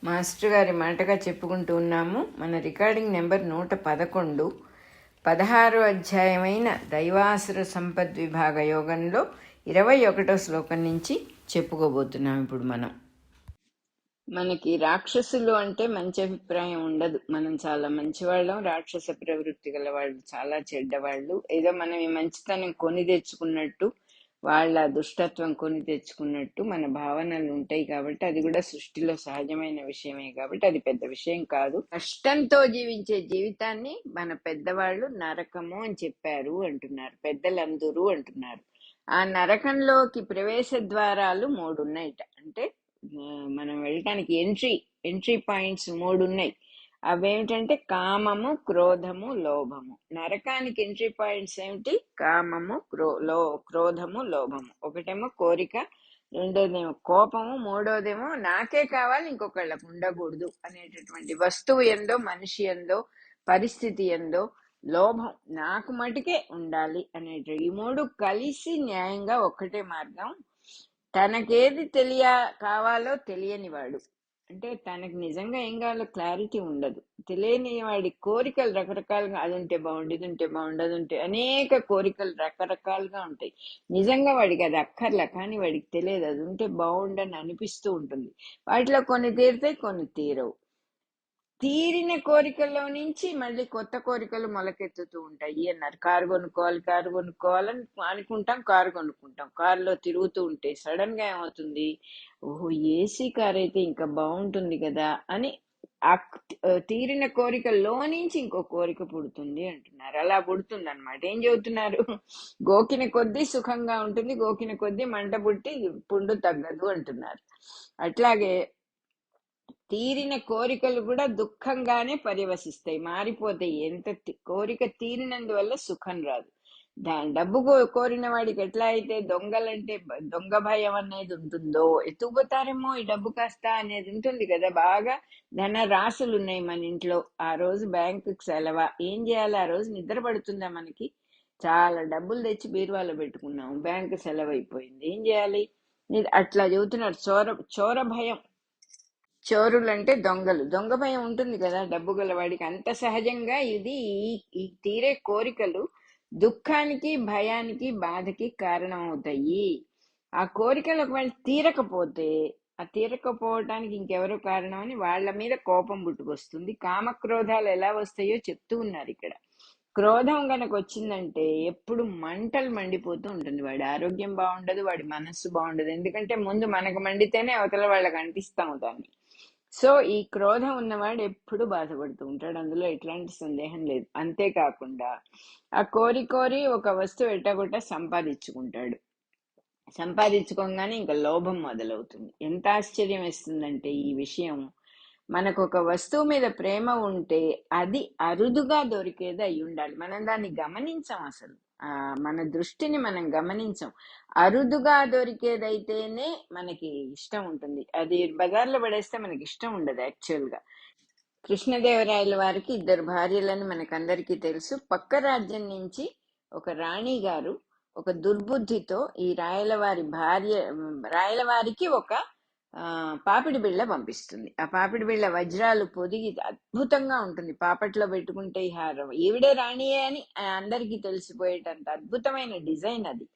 Master గారి మాటగా చెప్పుకుంటూ ఉన్నాము. మన రికార్డింగ్ నెంబర్ 111, 16వ అధ్యాయమైన దైవాసుర సంపద్విభాగ యోగంలో 21వ శ్లోకం నుంచి చెప్పుకోబోతున్నాం. ఇప్పుడు మనకి రాక్షసులు అంటే మంచి అభిప్రాయం ఉండదు. మనం చాలా మంచివాళ్ళం, రాక్షస ప్రవృత్తి గల వాళ్ళు చాలా చెడ్డవాళ్ళు. ఏదో మనం ఈ మంచితనం కొని తెచ్చుకున్నట్టు, వాళ్ళ దుష్టత్వం కొని తెచ్చుకున్నట్టు మన భావనలు ఉంటాయి. కాబట్టి అది కూడా సృష్టిలో సహజమైన విషయమే. కాబట్టి అది పెద్ద విషయం కాదు. కష్టంతో జీవించే జీవితాన్ని మన పెద్దవాళ్ళు నరకము అని చెప్పారు అంటున్నారు, పెద్దలందరూ అంటున్నారు. ఆ నరకంలోకి ప్రవేశ ద్వారాలు 3 ఉన్నాయిట. అంటే మనం వెళ్ళటానికి ఎంట్రీ పాయింట్స్ 3 ఉన్నాయి. అవేమిటంటే కామము, క్రోధము, లోభము. నరకానికి ఎంట్రీ పాయింట్స్ ఏమిటి? కామము, క్రోధము, లోభము. ఒకటేమో కోరిక, రెండోదేమో కోపము, మూడోదేమో నాకే కావాలి ఇంకొకళ్ళకు ఉండకూడదు అనేటటువంటి వస్తువు ఎందో, మనిషి ఎందో, పరిస్థితి ఎందో లోభం, నాకు మటుకే ఉండాలి అనేట ఈ 3 కలిసి న్యాయంగా ఒక్కటే మార్గం. తనకేది కావాలో తెలియని వాడు, అంటే తనకు నిజంగా ఏం కావాలో క్లారిటీ ఉండదు. తెలియని వాడి కోరికలు రకరకాలుగా, అది ఉంటే బాగుండు, ఇది ఉంటే బాగుండు, అది ఉంటే అనేక కోరికలు రకరకాలుగా ఉంటాయి. నిజంగా వాడికి అది అక్కర్లే, కానీ వాడికి తెలియదు అది ఉంటే బాగుండని అనిపిస్తూ ఉంటుంది. వాటిలో కొన్ని తీరుతాయి, కొన్ని తీరవు. తీరిన కోరికల్లో నుంచి మళ్ళీ కొత్త కోరికలు మొలకెత్తుతూ ఉంటాయి అన్నారు. కారు కొనుక్కోవాలని అనుకుంటాం, కారు కొనుక్కుంటాం. కారులో తిరుగుతూ ఉంటే సడన్ గా ఏమవుతుంది, ఓహో ఏసీ కార్ అయితే ఇంకా బాగుంటుంది కదా అని ఆ తీరిన కోరికల్లో నుంచి ఇంకో కోరిక పుడుతుంది అంటున్నారు. అలా పుడుతుంది అనమాట. ఏం చెబుతున్నారు? గోకిన కొద్దీ సుఖంగా ఉంటుంది, గోకిన కొద్దీ మంట పుట్టి పుండు తగ్గదు అంటున్నారు. అట్లాగే తీరిన కోరికలు కూడా దుఃఖంగానే పర్యవసిస్తాయి, మారిపోతాయి. ఎంత కోరిక తీరినందువల్ల సుఖం రాదు. డబ్బు కోరిన వాడికి ఎట్లా అయితే దొంగలంటే దొంగ భయం అనేది ఉంటుందో, ఎత్తుకుపోతారేమో ఈ డబ్బు కాస్త అనేది ఉంటుంది కదా. బాగా ధన రాసులు ఉన్నాయి మన ఇంట్లో, ఆ రోజు బ్యాంకుకి సెలవా, ఏం చేయాలి? ఆ రోజు నిద్ర పడుతుందా మనకి? చాలా డబ్బులు తెచ్చి బీరువాలో పెట్టుకున్నాము, బ్యాంకు సెలవు అయిపోయింది, ఏం చేయాలి? అట్లా చెబుతున్నారు. చోర భయం. చోరులు అంటే దొంగలు, దొంగ భయం ఉంటుంది కదా డబ్బు గలవాడికి. అంత సహజంగా ఇది ఈ తీరే కోరికలు దుఃఖానికి, భయానికి, బాధకి కారణం అవుతాయి. ఆ కోరికలు ఒకవేళ తీరకపోతే, ఆ తీరకపోవటానికి ఇంకెవరో కారణం అని వాళ్ళ మీద కోపం పుట్టుకొస్తుంది. కామక్రోధాలు ఎలా వస్తాయో చెప్తూ ఉన్నారు ఇక్కడ. క్రోధం గనక వచ్చిందంటే ఎప్పుడు మంటలు మండిపోతూ ఉంటుంది. వాడి ఆరోగ్యం బాగుండదు, వాడి మనస్సు బాగుండదు. ఎందుకంటే ముందు మనకు మండితేనే అవతల వాళ్ళకి అంటిస్తాము దాన్ని. సో ఈ క్రోధం ఉన్నవాడు ఎప్పుడు బాధపడుతూ ఉంటాడు, అందులో ఎట్లాంటి సందేహం లేదు. అంతేకాకుండా ఆ కోరి ఒక వస్తువు ఎట్టగొట్ట సంపాదించుకుంటాడు. సంపాదించుకోగానే ఇంకా లోభం మొదలవుతుంది. ఎంత ఆశ్చర్యం వేస్తుందంటే ఈ విషయం, మనకు ఒక వస్తువు మీద ప్రేమ ఉంటే అది అరుదుగా దొరికేది అయి ఉండాలి. మనం దాన్ని గమనించం, అసలు మన దృష్టిని మనం గమనించం. అరుదుగా దొరికేదైతేనే మనకి ఇష్టం ఉంటుంది. అది బజార్లో పడేస్తే మనకి ఇష్టం ఉండదు యాక్చువల్ గా. కృష్ణదేవరాయల వారికి 2 భార్యలని మనకందరికీ తెలుసు. పక్క రాజ్యం నుంచి ఒక రాణి గారు ఒక దుర్బుద్ధితో ఈ రాయలవారికి ఒక పాపిడి బిళ్ళ పంపిస్తుంది. ఆ పాపిడి బిళ్ళ వజ్రాలు పొదిగి అద్భుతంగా ఉంటుంది. పాపట్లో పెట్టుకుంటే ఈ హారం ఈవిడే రాణియే అని అందరికీ తెలిసిపోయేటంత అద్భుతమైన డిజైన్ అది.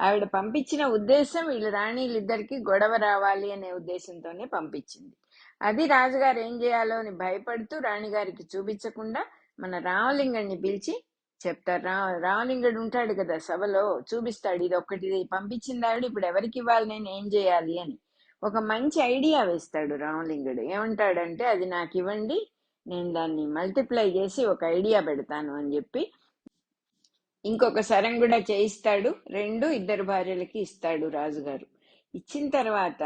ఆవిడ పంపించిన ఉద్దేశం వీళ్ళ రాణీలిద్దరికి గొడవ రావాలి అనే ఉద్దేశంతోనే పంపించింది. అది రాజుగారు ఏం చేయాలో అని భయపడుతూ రాణిగారికి చూపించకుండా మన రామలింగడిని పిలిచి చెప్తారు. రామలింగడు ఉంటాడు కదా సభలో, చూపిస్తాడు. ఇది ఒక్కటి పంపించింది ఆవిడ, ఇప్పుడు ఎవరికి ఇవ్వాలి, నేను ఏం చేయాలి అని ఒక మంచి ఐడియా వేస్తాడు రామలింగుడు. ఏమంటాడంటే, అది నాకు ఇవ్వండి, నేను దాన్ని మల్టిప్లై చేసి ఒక ఐడియా పెడతాను అని చెప్పి ఇంకొక సరం కూడా చేయిస్తాడు. 2 భార్యలకి ఇస్తాడు రాజుగారు. ఇచ్చిన తర్వాత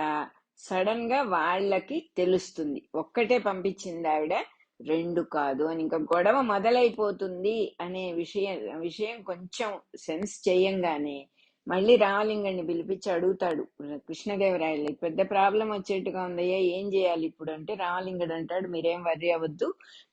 సడన్ గా వాళ్ళకి తెలుస్తుంది, ఒక్కటే పంపించింది ఆవిడ, 2 కాదు అని. ఇంకా గొడవ మొదలైపోతుంది అనే విషయం కొంచెం సెన్స్ చేయంగానే మళ్ళీ రామలింగడిని పిలిపించి అడుగుతాడు కృష్ణదేవరాయలు, పెద్ద ప్రాబ్లం వచ్చేట్టుగా ఉందయ్యా, ఏం చేయాలి ఇప్పుడు అంటే, రామలింగడు అంటాడు, మీరేం వర్రీ అవ్వద్దు,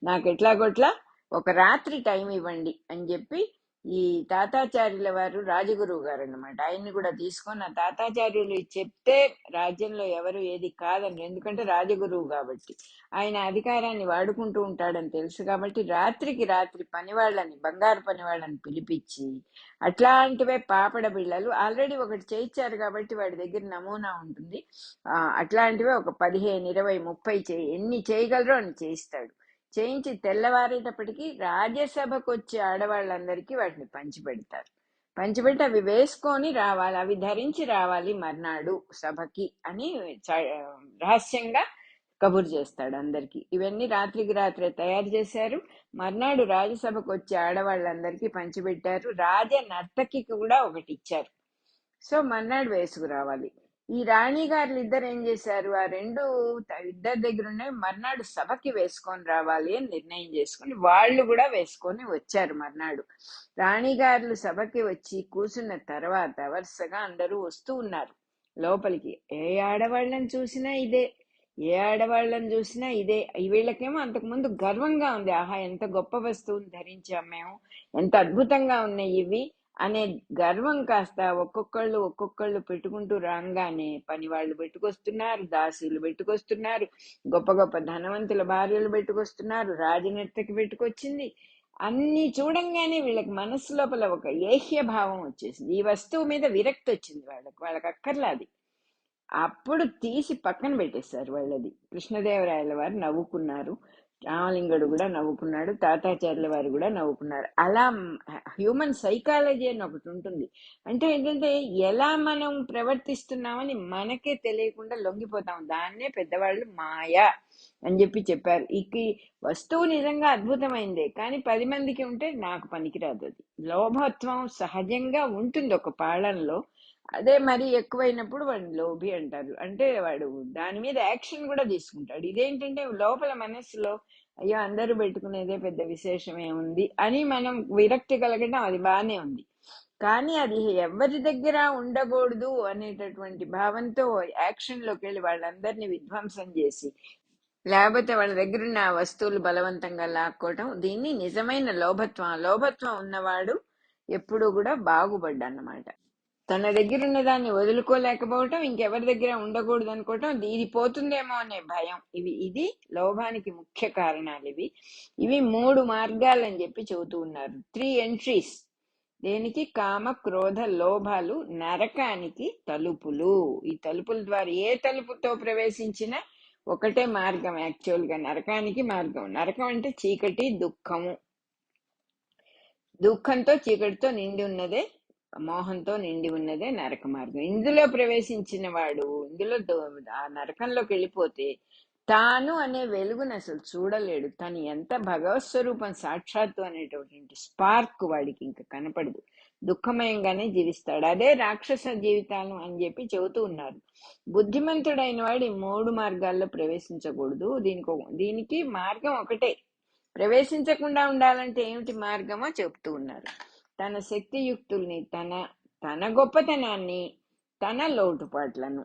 నాకు ఎట్లాగొట్లా ఒక రాత్రి టైం ఇవ్వండి అని చెప్పి ఈ తాతాచార్యుల వారు రాజగురువు గారు అన్నమాట. ఆయన్ని కూడా తీసుకొని ఆ తాతాచార్యులు చెప్తే రాజ్యంలో ఎవరు ఏది కాదని, ఎందుకంటే రాజగురువు కాబట్టి ఆయన అధికారాన్ని వాడుకుంటూ ఉంటాడని తెలుసు కాబట్టి రాత్రికి రాత్రి పనివాళ్ళని, బంగారు పనివాళ్ళని పిలిపించి అట్లాంటివే పాపడ బిళ్ళలు ఆల్రెడీ ఒకటి చేయించారు కాబట్టి వాడి దగ్గర నమూనా ఉంటుంది. అట్లాంటివే ఒక 15, 20, 30 ఎన్ని చేయగలరో అని చేయిస్తాడు. చేయించి తెల్లవారేటప్పటికి రాజ్యసభకు వచ్చే ఆడవాళ్ళందరికీ వాటిని పంచిపెడతారు. పంచిపెట్టి అవి వేసుకొని రావాలి, అవి ధరించి రావాలి మర్నాడు సభకి అని రహస్యంగా కబురు చేస్తాడు అందరికి. ఇవన్నీ రాత్రికి రాత్రే తయారు చేశారు. మర్నాడు రాజ్యసభకు వచ్చే ఆడవాళ్ళందరికీ పంచిపెట్టారు. రాజ నర్తకి కూడా ఒకటి ఇచ్చారు. సో మర్నాడు వేసుకురావాలి. ఈ రాణి గారులు ఇద్దరు ఏం చేశారు, ఆ రెండు ఇద్దరి దగ్గర ఉన్నాయి, మర్నాడు సభకి వేసుకొని రావాలి అని నిర్ణయం చేసుకుని వాళ్ళు కూడా వేసుకొని వచ్చారు. మర్నాడు రాణిగారులు సభకి వచ్చి కూర్చున్న తర్వాత వరుసగా అందరూ వస్తూ ఉన్నారు లోపలికి. ఏ ఆడవాళ్ళని చూసినా ఇదే, ఏ ఆడవాళ్ళని చూసినా ఇదే. వీళ్ళకేమో అంతకుముందు గర్వంగా ఉంది, ఆహా ఎంత గొప్ప వస్తువుని ధరించాం మేము, ఎంత అద్భుతంగా ఉన్నాయి ఇవి అనే గర్వం కాస్త ఒక్కొక్కళ్ళు పెట్టుకుంటూ రాగానే పని వాళ్ళు పెట్టుకొస్తున్నారు, దాసీలు పెట్టుకొస్తున్నారు, గొప్ప గొప్ప ధనవంతుల భార్యలు పెట్టుకొస్తున్నారు, రాజనర్తకి పెట్టుకొచ్చింది. అన్ని చూడంగానే వీళ్ళకి మనసు లోపల ఒక ఏహ్య భావం వచ్చేసింది. ఈ వస్తువు మీద విరక్తి వచ్చింది వాళ్ళకి అక్కర్లాది. అప్పుడు తీసి పక్కన పెట్టేశారు వాళ్ళది. కృష్ణదేవరాయల వారు నవ్వుకున్నారు, రామలింగుడు కూడా నవ్వుకున్నాడు, తాతాచార్యుల వారు కూడా నవ్వుకున్నారు. అలా హ్యూమన్ సైకాలజీ అని ఒకటి ఉంటుంది. అంటే ఏంటంటే ఎలా మనం ప్రవర్తిస్తున్నామని మనకే తెలియకుండా లొంగిపోతాం. దాన్నే పెద్దవాళ్ళు మాయా అని చెప్పారు. ఈ వస్తువు నిజంగా అద్భుతమైందే, కానీ 10 మందికి ఉంటే నాకు పనికిరాదు. అది లోభత్వం సహజంగా ఉంటుంది ఒక పాళంలో. అదే మరి ఎక్కువైనప్పుడు వాడిని లోభి అంటారు. అంటే వాడు దాని మీద యాక్షన్ కూడా తీసుకుంటాడు. ఇదేంటంటే లోపల మనస్సులో అయ్యో అందరూ పెట్టుకునేదే పెద్ద విశేషం ఏముంది అని మనం విరక్తి కలగడం అది బాగానే ఉంది. కానీ అది ఎవరి దగ్గర ఉండకూడదు అనేటటువంటి భావంతో యాక్షన్ లోకి వెళ్ళి వాళ్ళందరినీ విధ్వంసం చేసి, లేకపోతే వాళ్ళ దగ్గర ఉన్న ఆ వస్తువులు బలవంతంగా లాక్కోవటం, దీన్ని నిజమైన లోభత్వం. లోభత్వం ఉన్నవాడు ఎప్పుడూ కూడా బాగుపడ్డన్నమాట. తన దగ్గర ఉన్న దాన్ని వదులుకోలేకపోవటం, ఇంకెవరి దగ్గర ఉండకూడదు అనుకోవటం, ఇది పోతుందేమో అనే భయం, ఇది లోభానికి ముఖ్య కారణాలు. ఇవి 3 మార్గాలని చెబుతూ ఉన్నారు. 3 ఎంట్రీస్. దేనికి? కామ, క్రోధ, లోభాలు నరకానికి తలుపులు. ఈ తలుపుల ద్వారా ఏ తలుపుతో ప్రవేశించినా ఒకటే మార్గం. యాక్చువల్ గా నరకానికి మార్గం. నరకం అంటే చీకటి, దుఃఖంతో చీకటితో నిండి ఉన్నదే, మోహంతో నిండి ఉన్నదే నరక మార్గం. ఇందులో ప్రవేశించిన వాడు ఆ నరకంలోకి వెళ్ళిపోతే తాను అనే వెలుగును అసలు చూడలేడు. తను ఎంత భగవత్ స్వరూపం సాక్షాత్తు అనేటటువంటి స్పార్క్ వాడికి ఇంకా కనపడదు. దుఃఖమయంగానే జీవిస్తాడు. అదే రాక్షస జీవితాలు అని చెబుతూ ఉన్నారు. బుద్ధిమంతుడైన వాడు ఈ 3 మార్గాల్లో ప్రవేశించకూడదు. దీనికి మార్గం ఒకటే. ప్రవేశించకుండా ఉండాలంటే ఏమిటి మార్గమో చెప్తూ ఉన్నారు. తన శక్తియుక్తుల్ని, తన గొప్పతనాన్ని, తన లోటుపాట్లను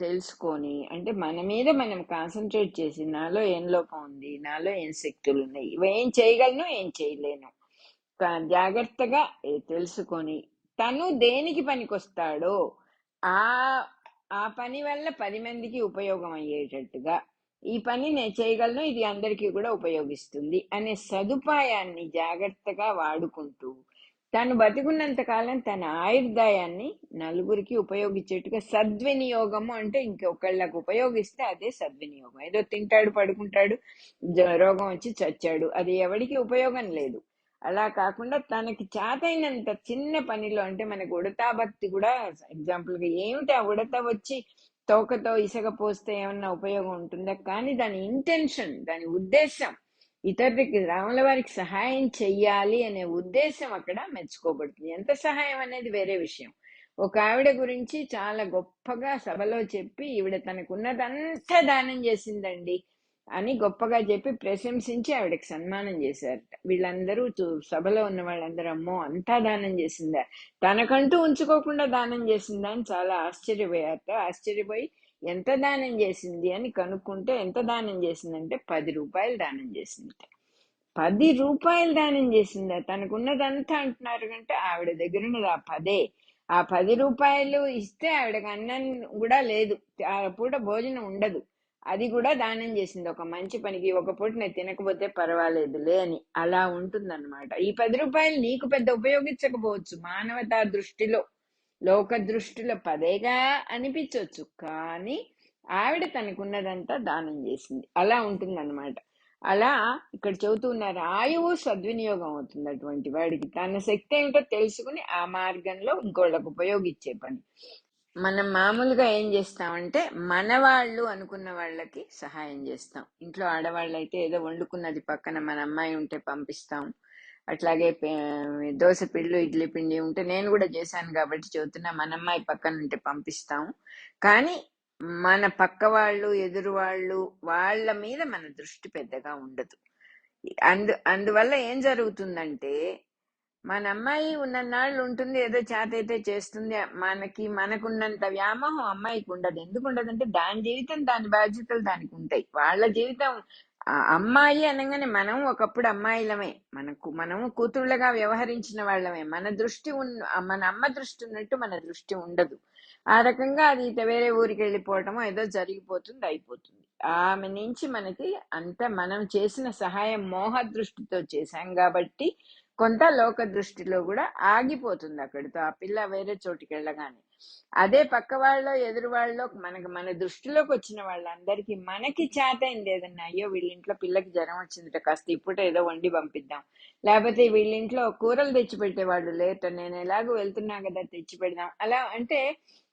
తెలుసుకొని, అంటే మన మీద మనం కాన్సన్ట్రేట్ చేసి నాలో ఏం లోపం ఉంది, నాలో ఏం శక్తులు ఉన్నాయి, ఇవేం చేయగలను, ఏం చేయలేను జాగ్రత్తగా తెలుసుకొని తను దేనికి పనికొస్తాడో ఆ ఆ పని వల్ల 10 మందికి ఉపయోగం అయ్యేటట్టుగా ఈ పని నేను చేయగలను, ఇది అందరికీ కూడా ఉపయోగిస్తుంది అనే సదుపాయాన్ని జాగ్రత్తగా వాడుకుంటూ తను బతికున్నంత కాలం తన ఆయుర్దాయాన్ని నలుగురికి ఉపయోగించేట్టుగా సద్వినియోగము. అంటే ఇంకొకళ్ళకు ఉపయోగిస్తే అదే సద్వినియోగం. ఏదో తింటాడు, పడుకుంటాడు, రోగం వచ్చి చచ్చాడు, అది ఎవరికి ఉపయోగం లేదు. అలా కాకుండా తనకి చేతైనంత చిన్న పనిలో, అంటే మనకు ఉడతా భక్తి కూడా ఎగ్జాంపుల్ గా ఏమిటి, ఆ ఉడత వచ్చి తోకతో ఇసుక పోస్తే ఏమన్నా ఉపయోగం ఉంటుందా? కానీ దాని ఇంటెన్షన్, దాని ఉద్దేశం ఇతరులకి, రాముల వారికి సహాయం చెయ్యాలి అనే ఉద్దేశం అక్కడ మెచ్చుకోబడుతుంది. ఎంత సహాయం అనేది వేరే విషయం. ఒక ఆవిడ గురించి చాలా గొప్పగా సభలో చెప్పి, ఈవిడ తనకున్నదంతా దానం చేసిందండి అని గొప్పగా చెప్పి ప్రశంసించి ఆవిడకి సన్మానం చేశారట. వీళ్ళందరూ సభలో ఉన్న వాళ్ళందరూ అమ్మో అంతా దానం చేసిందా, తనకంటూ ఉంచుకోకుండా దానం చేసిందా అని చాలా ఆశ్చర్యపోయారట. ఆశ్చర్యపోయి ఎంత దానం చేసింది అని కనుక్కుంటే ఎంత దానం చేసిందంటే 10 రూపాయలు దానం చేసింది. రూపాయలు దానం చేసిందా? తనకున్నదంతా అంటున్నారు కంటే ఆవిడ దగ్గర ఉన్నది ఆ 10. ఆ 10 రూపాయలు ఇస్తే ఆవిడకి అన్నం కూడా లేదు, ఆ పూట భోజనం ఉండదు. అది కూడా దానం చేసింది ఒక మంచి పనికి. ఒక పూట నేను తినకపోతే పర్వాలేదులే అని. అలా ఉంటుందన్నమాట. ఈ 10 రూపాయలు నీకు పెద్ద ఉపయోగించకపోవచ్చు మానవతా దృష్టిలో, లోక దృష్టిలో 10గా అనిపించవచ్చు, కానీ ఆవిడ తనకున్నదంతా దానం చేసింది. అలా ఉంటుందన్నమాట. అలా ఇక్కడ చెబుతున్నారు, ఆయువు సద్వినియోగం అవుతుంది అటువంటి వాడికి. తన శక్తి ఏమిటో తెలుసుకుని ఆ మార్గంలో ఇంకోళ్ళకు ఉపయోగించే పని. మనం మామూలుగా ఏం చేస్తామంటే మన వాళ్ళు అనుకున్న వాళ్ళకి సహాయం చేస్తాం. ఇంట్లో ఆడవాళ్ళు అయితే ఏదో వండుకున్నది పక్కన మన అమ్మాయి ఉంటే పంపిస్తాం. అట్లాగే దోశ పిండి ఇడ్లీ పిండి ఉంటే, నేను కూడా చేశాను కాబట్టి చెబుతున్నా, మన అమ్మాయి పక్కన ఉంటే పంపిస్తాం. కానీ మన పక్క వాళ్ళు, ఎదురు వాళ్ళు, వాళ్ళ మీద మన దృష్టి పెద్దగా ఉండదు. అందువల్ల ఏం జరుగుతుందంటే, మన అమ్మాయి ఉన్నన్నాళ్ళు ఉంటుంది, ఏదో చేతైతే చేస్తుంది, మనకున్నంత వ్యామోహం అమ్మాయికి ఉండదు. ఎందుకు ఉండదంటే దాని జీవితం, దాని బాధ్యతలు దానికి ఉంటాయి. వాళ్ళ జీవితం అమ్మాయి అనగానే మనం ఒకప్పుడు అమ్మాయిలమే, మనము కూతుళ్ళగా వ్యవహరించిన వాళ్ళమే. మన అమ్మ దృష్టి ఉన్నట్టు మన దృష్టి ఉండదు. ఆ రకంగా అది వేరే ఊరికి వెళ్ళిపోవటమో ఏదో జరిగిపోతుంది, అయిపోతుంది. ఆమె నుంచి మనకి అంత మనం చేసిన సహాయం మోహ దృష్టితో చేశాం కాబట్టి కొంత లోక దృష్టిలో కూడా ఆగిపోతుంది అక్కడితో. ఆ పిల్ల వేరే చోటికి వెళ్ళగానే. అదే పక్క వాళ్ళలో, ఎదురు వాళ్ళలో, మన దృష్టిలోకి వచ్చిన వాళ్ళందరికీ మనకి చేతైంది ఏదన్నా, అయ్యో వీళ్ళింట్లో పిల్లకి జ్వరం వచ్చిందిట, కాస్త ఇప్పుడు ఏదో వండి పంపిద్దాం, లేకపోతే వీళ్ళింట్లో కూరలు తెచ్చి పెట్టేవాళ్ళు లేట, నేను ఎలాగో వెళ్తున్నా కదా తెచ్చి పెడదాం, అలా అంటే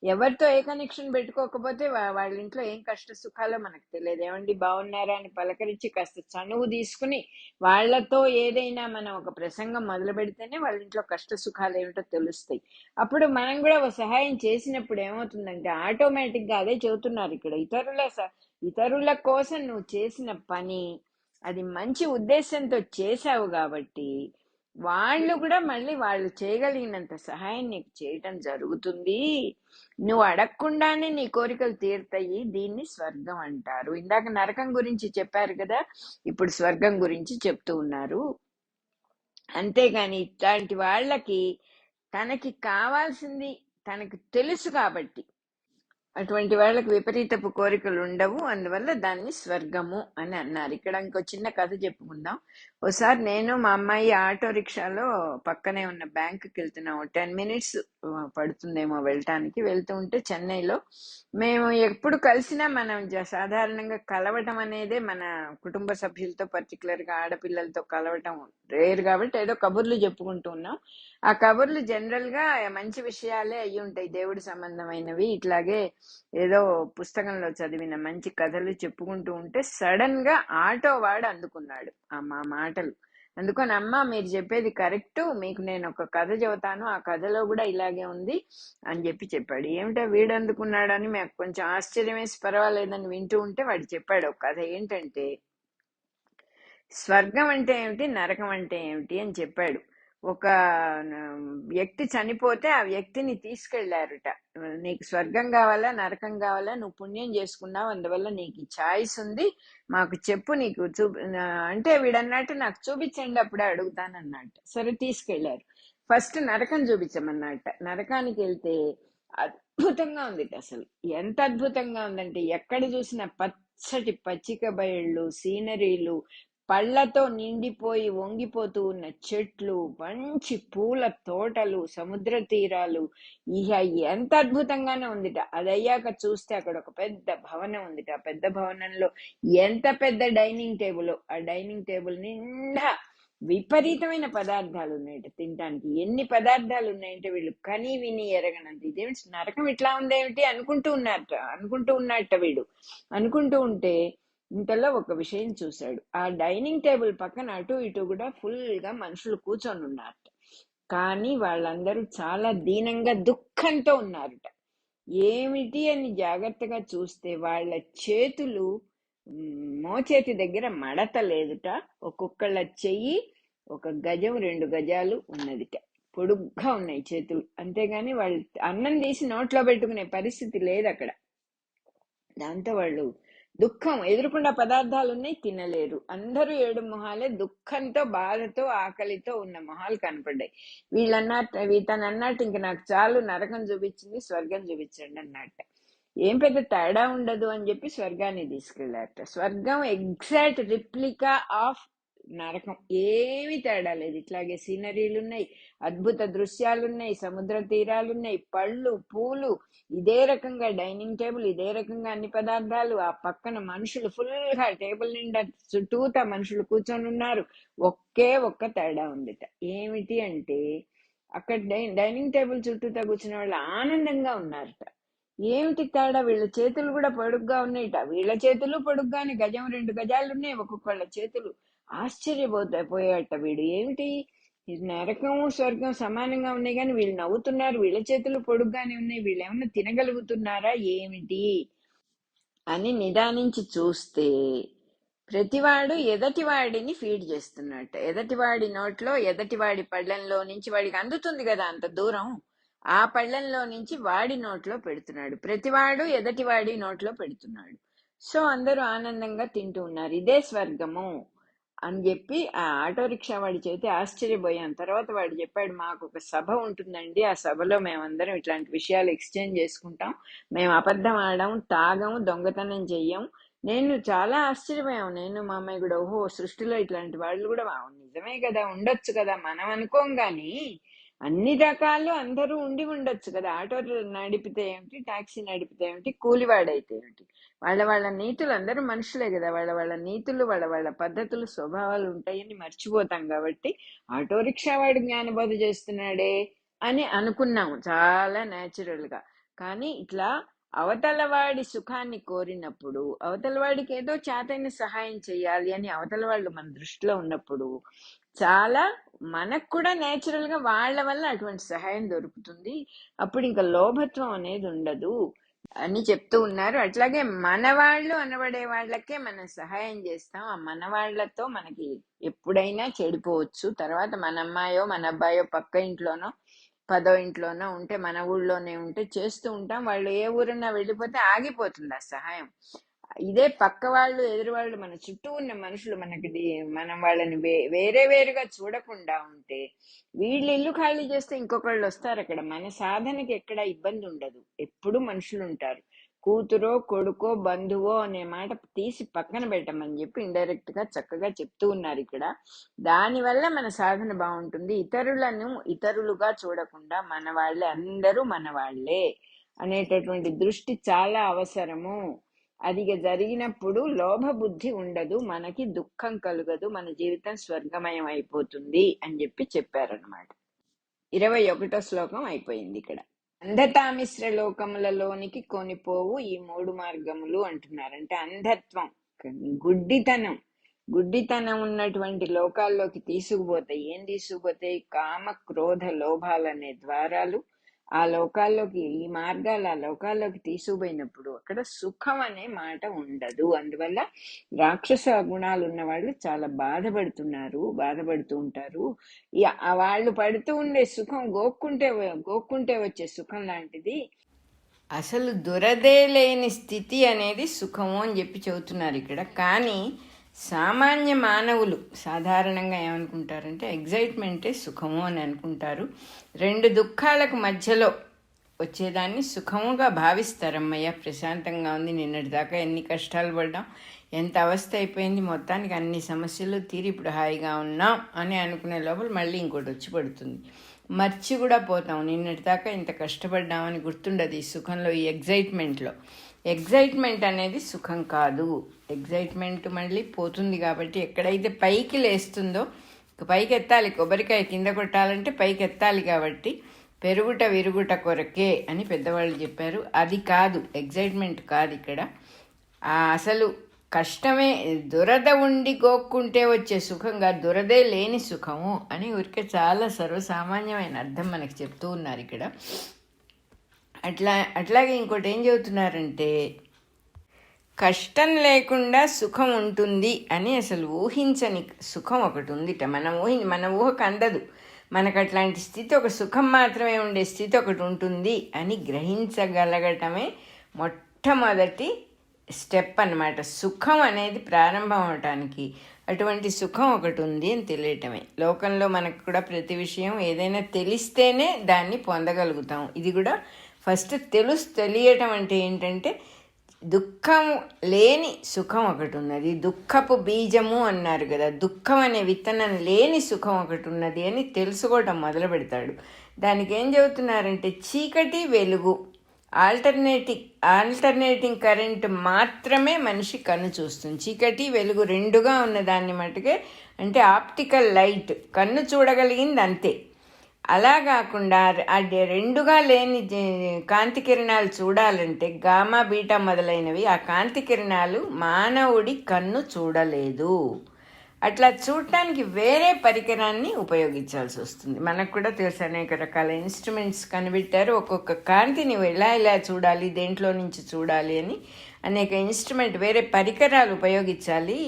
ఎవరితో ఏ కనెక్షన్ పెట్టుకోకపోతే వాళ్ళ ఇంట్లో ఏం కష్ట సుఖాలో మనకు తెలియదు. ఏమండి బాగున్నారా అని పలకరించి కాస్త చనువు తీసుకుని వాళ్లతో ఏదైనా మనం ఒక ప్రసంగం మొదలు పెడితేనే వాళ్ళ ఇంట్లో కష్ట సుఖాలు ఏమిటో తెలుస్తాయి. అప్పుడు మనం కూడా ఒక సహాయం చేసినప్పుడు ఏమవుతుందంటే ఆటోమేటిక్ గా, అదే చెబుతున్నారు ఇక్కడ, ఇతరుల కోసం నువ్వు చేసిన పని అది మంచి ఉద్దేశంతో చేశావు కాబట్టి వాళ్ళు కూడా మళ్ళీ వాళ్ళు చేయగలిగినంత సహాయం నీకు చేయటం జరుగుతుంది. నువ్వు అడగకుండానే నీ కోరికలు తీరుతాయి. దీన్ని స్వర్గం అంటారు. ఇందాక నరకం గురించి చెప్పారు కదా, ఇప్పుడు స్వర్గం గురించి చెప్తూ ఉన్నారు. అంతేగాని ఇట్లాంటి వాళ్ళకి తనకి కావాల్సింది తనకు తెలుసు కాబట్టి అటువంటి వాళ్ళకి విపరీతపు కోరికలు ఉండవు. అందువల్ల దాన్ని స్వర్గము అని అన్నారు. ఇక్కడ ఇంకో చిన్న కథ చెప్పుకుందాం. ఒకసారి నేను మా అమ్మాయి ఆటో రిక్షాలో పక్కనే ఉన్న బ్యాంకుకి వెళ్తున్నాం. 10 minutes పడుతుందేమో వెళ్ళటానికి. వెళ్తూ ఉంటే చెన్నైలో మేము ఎప్పుడు కలిసినా మనం సాధారణంగా కలవటం అనేదే మన కుటుంబ సభ్యులతో, పర్టికులర్ గా ఆడపిల్లలతో కలవటం రేరు కాబట్టి ఏదో కబుర్లు చెప్పుకుంటూ ఉన్నాం. ఆ కబుర్లు జనరల్ గా మంచి విషయాలే అయ్యి ఉంటాయి, దేవుడి సంబంధమైనవి. ఇట్లాగే ఏదో పుస్తకంలో చదివిన మంచి కథలు చెప్పుకుంటూ ఉంటే సడన్ గా ఆటో వాడు అందుకున్నాడు మా మాటలు. అందుకని, అమ్మ మీరు చెప్పేది కరెక్ట్, మీకు నేను ఒక కథ చెబుతాను, ఆ కథలో కూడా ఇలాగే ఉంది అని చెప్పాడు. ఏమిటో వీడు అందుకున్నాడని మాకు కొంచెం ఆశ్చర్యం వేసి పర్వాలేదని వింటూ ఉంటే వాడు చెప్పాడు ఒక కథ. ఏంటంటే, స్వర్గం అంటే ఏమిటి, నరకం అంటే ఏమిటి అని చెప్పాడు. ఒక వ్యక్తి చనిపోతే ఆ వ్యక్తిని తీసుకెళ్లారుట. నీకు స్వర్గం కావాలా, నరకం కావాలా, నువ్వు పుణ్యం చేసుకున్నావు, అందువల్ల నీకు ఈ ఛాయిస్ ఉంది, మాకు చెప్పు, నీకు అంటే వీడన్నట్టు నాకు చూపించండి అప్పుడే అడుగుతానన్నట్టు. సరే తీసుకెళ్లారు. ఫస్ట్ నరకం చూపించమన్నట్ట. నరకానికి వెళ్తే అద్భుతంగా ఉంది. అసలు ఎంత అద్భుతంగా ఉందంటే, ఎక్కడ చూసిన పచ్చటి పచ్చిక బయళ్ళు, సీనరీలు, పళ్లతో నిండిపోయి వంగిపోతూ ఉన్న చెట్లు, మంచి పూల తోటలు, సముద్ర తీరాలు, ఇక ఎంత అద్భుతంగానే ఉందిట. అది అయ్యాక చూస్తే అక్కడ ఒక పెద్ద భవనం ఉందిట. ఆ పెద్ద భవనంలో ఎంత పెద్ద డైనింగ్ టేబుల్, ఆ డైనింగ్ టేబుల్ నిండా విపరీతమైన పదార్థాలు ఉన్నాయట తినడానికి. ఎన్ని పదార్థాలు ఉన్నాయంటే వీళ్ళు కని విని ఎరగనంత. ఇదేమిటి నరకం ఇట్లా ఉందేమిటి అనుకుంటూ ఉన్నట్ట వీడు. అనుకుంటూ ఉంటే ఇంతలో ఒక విషయం చూశాడు. ఆ డైనింగ్ టేబుల్ పక్కన అటు ఇటు కూడా ఫుల్ గా మనుషులు కూర్చొని ఉన్నారట. కానీ వాళ్ళందరూ చాలా దీనంగా, దుఃఖంతో ఉన్నారట. ఏమిటి అని జాగ్రత్తగా చూస్తే వాళ్ళ చేతులు మోచేతి దగ్గర మడత లేదుట. ఒక్కొక్కళ్ళ చెయ్యి 1 గజం 2 గజాలు ఉన్నదిట. పొడుగ్గా ఉన్నాయి చేతులు. అంతేగాని వాళ్ళు అన్నం తీసి నోట్లో పెట్టుకునే పరిస్థితి లేదు అక్కడ. దాంతో వాళ్ళు దుఃఖం ఎదురుకుండా పదార్థాలు ఉన్నాయి, తినలేరు. అందరూ ఏడు మొహాలే, దుఃఖంతో బాధతో ఆకలితో ఉన్న మొహాలు కనపడ్డాయి. తను అన్నట్టు ఇంక నాకు చాలు, నరకం చూపించింది, స్వర్గం చూపించండి అన్నట్ట. ఏం పెద్ద తేడా ఉండదు అని చెప్పి స్వర్గాన్ని తీసుకెళ్లారట. స్వర్గం ఎగ్జాక్ట్ రిప్లికా ఆఫ్ నరకం, ఏమీ తేడా లేదు. ఇట్లాగే సీనరీలు ఉన్నాయి, అద్భుత దృశ్యాలున్నాయి, సముద్ర తీరాలున్నాయి, పళ్ళు పూలు, ఇదే రకంగా డైనింగ్ టేబుల్, ఇదే రకంగా అన్ని పదార్థాలు, ఆ పక్కన మనుషులు ఫుల్ గా టేబుల్ నిండా చుట్టూతా మనుషులు కూర్చొని ఉన్నారు. ఒక్క తేడా ఉందిట. ఏమిటి అంటే అక్కడ డైనింగ్ టేబుల్ చుట్టూతా కూర్చున్న వాళ్ళు ఆనందంగా ఉన్నారట. ఏమిటి తేడా? వీళ్ళ చేతులు కూడా పొడుగ్గా ఉన్నాయిట. వీళ్ళ చేతులు పొడుగ్గానే, గజం 2 గజాలు ఉన్నాయి ఒక్కొక్కళ్ళ చేతులు. పోయాట వీడు. ఏమిటి నరకము స్వర్గం సమానంగా ఉన్నాయి కానీ వీళ్ళు నవ్వుతున్నారు, వీళ్ళ చేతులు పొడుగ్గానే ఉన్నాయి, వీళ్ళు ఏమన్నా తినగలుగుతున్నారా ఏమిటి అని నిదానించి చూస్తే ప్రతివాడు ఎదటివాడిని ఫీడ్ చేస్తున్నట్టు. ఎదటివాడి నోట్లో, ఎదటివాడి పళ్ళెంలో నుంచి వాడికి అందుతుంది కదా అంత దూరం, ఆ పళ్ళెంలో నుంచి వాడి నోట్లో పెడుతున్నాడు. ప్రతివాడు ఎదటివాడి నోట్లో పెడుతున్నాడు. సో అందరూ ఆనందంగా తింటూ ఉన్నారు. ఇదే స్వర్గము అని చెప్పి ఆ ఆటో రిక్షా వాడి చేతి ఆశ్చర్యపోయాం. తర్వాత వాడు చెప్పాడు, మాకు ఒక సభ ఉంటుందండి, ఆ సభలో మేమందరం ఇట్లాంటి విషయాలు ఎక్స్చేంజ్ చేసుకుంటాం, మేము అబద్ధం ఆడడం, తాగం, దొంగతనం చెయ్యం. నేను చాలా ఆశ్చర్యపోయాం, నేను మా అమ్మాయి కూడా. ఓహో, సృష్టిలో ఇట్లాంటి వాళ్ళు కూడా నిజమే కదా, ఉండొచ్చు కదా, మనం అనుకోం గాని అన్ని రకాలు అందరూ ఉండి ఉండొచ్చు కదా. ఆటో నడిపితే ఏమిటి, టాక్సీ నడిపితే ఏమిటి, కూలివాడైతే ఏమిటి, వాళ్ళ నీతులు, అందరూ మనుషులే కదా, వాళ్ళ నీతులు, వాళ్ళ పద్ధతులు, స్వభావాలు ఉంటాయని మర్చిపోతాం. కాబట్టి ఆటో రిక్షా వాడు జ్ఞానబోధ చేస్తున్నాడే అని అనుకున్నాము చాలా న్యాచురల్ గా. కానీ ఇట్లా అవతల వాడి సుఖాన్ని కోరినప్పుడు, అవతల వాడికి ఏదో చేతైన సహాయం చేయాలి అని అవతల వాళ్ళు మన దృష్టిలో ఉన్నప్పుడు చాలా మనకు కూడా నేచురల్ గా వాళ్ళ వల్ల అటువంటి సహాయం దొరుకుతుంది. అప్పుడు ఇంకా లోభత్వం అనేది ఉండదు అని చెప్తూ ఉన్నారు. అట్లాగే మనవాళ్ళు అనబడే వాళ్ళకే మనం సహాయం చేస్తాం. ఆ మనవాళ్లతో మనకి ఎప్పుడైనా చెడిపోవచ్చు. తర్వాత మన అమ్మాయో మన అబ్బాయో పక్క ఇంట్లోనో 10వ ఇంట్లోనో ఉంటే, మన ఊళ్ళోనే ఉంటే చేస్తూ ఉంటాం. వాళ్ళు ఏ ఊరన్నా వెళ్ళిపోతే ఆగిపోతుంది ఆ సహాయం. ఇదే పక్క వాళ్ళు, ఎదురు వాళ్ళు, మన చుట్టూ ఉన్న మనుషులు మనం వాళ్ళని వేరుగా చూడకుండా ఉంటే, వీళ్ళు ఇల్లు ఖాళీ చేస్తే ఇంకొకళ్ళు వస్తారు. అక్కడ మన సాధనకి ఎక్కడ ఇబ్బంది ఉండదు, ఎప్పుడు మనుషులు ఉంటారు. కూతురో కొడుకో బంధువో అనే మాట తీసి పక్కన పెట్టమని చెప్పి ఇండైరెక్ట్ గా చక్కగా చెప్తూ ఉన్నారు ఇక్కడ. దానివల్ల మన సాధన బాగుంటుంది. ఇతరులను ఇతరులుగా చూడకుండా మన వాళ్ళే, అందరూ మన వాళ్ళే అనేటటువంటి దృష్టి చాలా అవసరము. అది జరిగినప్పుడు లోభ బుద్ధి ఉండదు, మనకి దుఃఖం కలుగదు, మన జీవితం స్వర్గమయం అయిపోతుంది అని చెప్పి చెప్పారనమాట. 21వ శ్లోకం అయిపోయింది ఇక్కడ. అంధతామిశ్ర లోకములలోనికి కొనిపోవు ఈ 3 మార్గములు అంటున్నారు. అంటే అంధత్వం, గుడ్డితనం ఉన్నటువంటి లోకాల్లోకి తీసుకుపోతాయి. ఏం తీసుకుపోతాయి? కామ క్రోధ లోభాలనే ద్వారాలు. ఆ లోకాల్లోకి, ఈ మార్గాలు ఆ లోకాల్లోకి తీసుకుపోయినప్పుడు అక్కడ సుఖం అనే మాట ఉండదు. అందువల్ల రాక్షస గుణాలు ఉన్న వాళ్ళు చాలా బాధపడుతూ ఉంటారు. వాళ్ళు పడుతూ ఉండే సుఖం గోక్కుంటే వచ్చే సుఖం లాంటిది. అసలు దురదే లేని స్థితి అనేది సుఖము అని చెప్పి చెబుతున్నారు ఇక్కడ. కానీ సామాన్య మానవులు సాధారణంగా ఏమనుకుంటారంటే ఎగ్జైట్మెంటే సుఖము అని అనుకుంటారు. 2 దుఃఖాలకు మధ్యలో వచ్చేదాన్ని సుఖముగా భావిస్తారమ్మయ్య, ప్రశాంతంగా ఉంది, నిన్నటి దాకా ఎన్ని కష్టాలు పడ్డాం, ఎంత అవస్థ అయిపోయింది, మొత్తానికి అన్ని సమస్యలు తీరి ఇప్పుడు హాయిగా ఉన్నాం అని అనుకునే లోపల మళ్ళీ ఇంకోటి వచ్చి పడుతుంది. మర్చి కూడా పోతాం, నిన్నటి దాకా ఇంత కష్టపడ్డామని గుర్తుండదు ఈ సుఖంలో, ఈ ఎగ్జైట్మెంట్లో. ఎగ్జైట్మెంట్ అనేది సుఖం కాదు. ఎగ్జైట్మెంట్ మళ్ళీ పోతుంది. కాబట్టి ఎక్కడైతే పైకి లేస్తుందో, పైకి ఎత్తాలి, కొబ్బరికాయ కింద కొట్టాలంటే పైకి ఎత్తాలి. కాబట్టి పెరుగుట విరుగుట కొరకే అని పెద్దవాళ్ళు చెప్పారు. అది కాదు, ఎగ్జైట్మెంట్ కాదు ఇక్కడ. అసలు కష్టమే, దురద ఉండి గోక్కుంటే వచ్చే సుఖంగా దురదే లేని సుఖము అని ఊరికే చాలా సర్వసామాన్యమైన అర్థం మనకి చెప్తూ ఉన్నారు ఇక్కడ. అట్లాగే ఇంకోటి ఏం చెబుతున్నారంటే, కష్టం లేకుండా సుఖం ఉంటుంది అని అసలు ఊహించని సుఖం ఒకటి ఉందిట. మన ఊహకు అందదు. మనకు అట్లాంటి స్థితి, ఒక సుఖం మాత్రమే ఉండే స్థితి ఒకటి ఉంటుంది అని గ్రహించగలగటమే మొట్టమొదటి స్టెప్ అన్నమాట. సుఖం అనేది ప్రారంభం అవటానికి అటువంటి సుఖం ఒకటి ఉంది అని తెలియటమే. లోకంలో మనకు కూడా ప్రతి విషయం ఏదైనా తెలిస్తేనే దాన్ని పొందగలుగుతాం. ఇది కూడా ఫస్ట్ తెలియటం అంటే ఏంటంటే దుఃఖం లేని సుఖం ఒకటి ఉన్నది, దుఃఖపు బీజము అన్నారు కదా, దుఃఖం అనే విత్తనం లేని సుఖం ఒకటి ఉన్నది అని తెలుసుకోవటం మొదలు పెడతాడు. దానికి ఏం చెబుతున్నారంటే చీకటి వెలుగు, ఆల్టర్నేటింగ్ కరెంట్ మాత్రమే మనిషి కన్ను చూస్తుంది. చీకటి వెలుగు రెండుగా ఉన్న దాన్ని మటుకే, అంటే ఆప్టికల్ లైట్ కన్ను చూడగలిగింది అంతే. అలా కాకుండా అది రెండుగా లేని కాంతి కిరణాలు చూడాలంటే గామా బీటా మొదలైనవి ఆ కాంతి కిరణాలు మానవుడి కన్ను చూడలేదు. అట్లా చూడటానికి వేరే పరికరాన్ని ఉపయోగించాల్సి వస్తుంది. మనకు కూడా తెలుసు, అనేక రకాల ఇన్స్ట్రుమెంట్స్ కనిపెట్టారు. ఒక్కొక్క కాంతిని ఇలా చూడాలి, దేంట్లో నుంచి చూడాలి అని అనేక ఇన్స్ట్రుమెంట్, వేరే పరికరాలు ఉపయోగించాలి.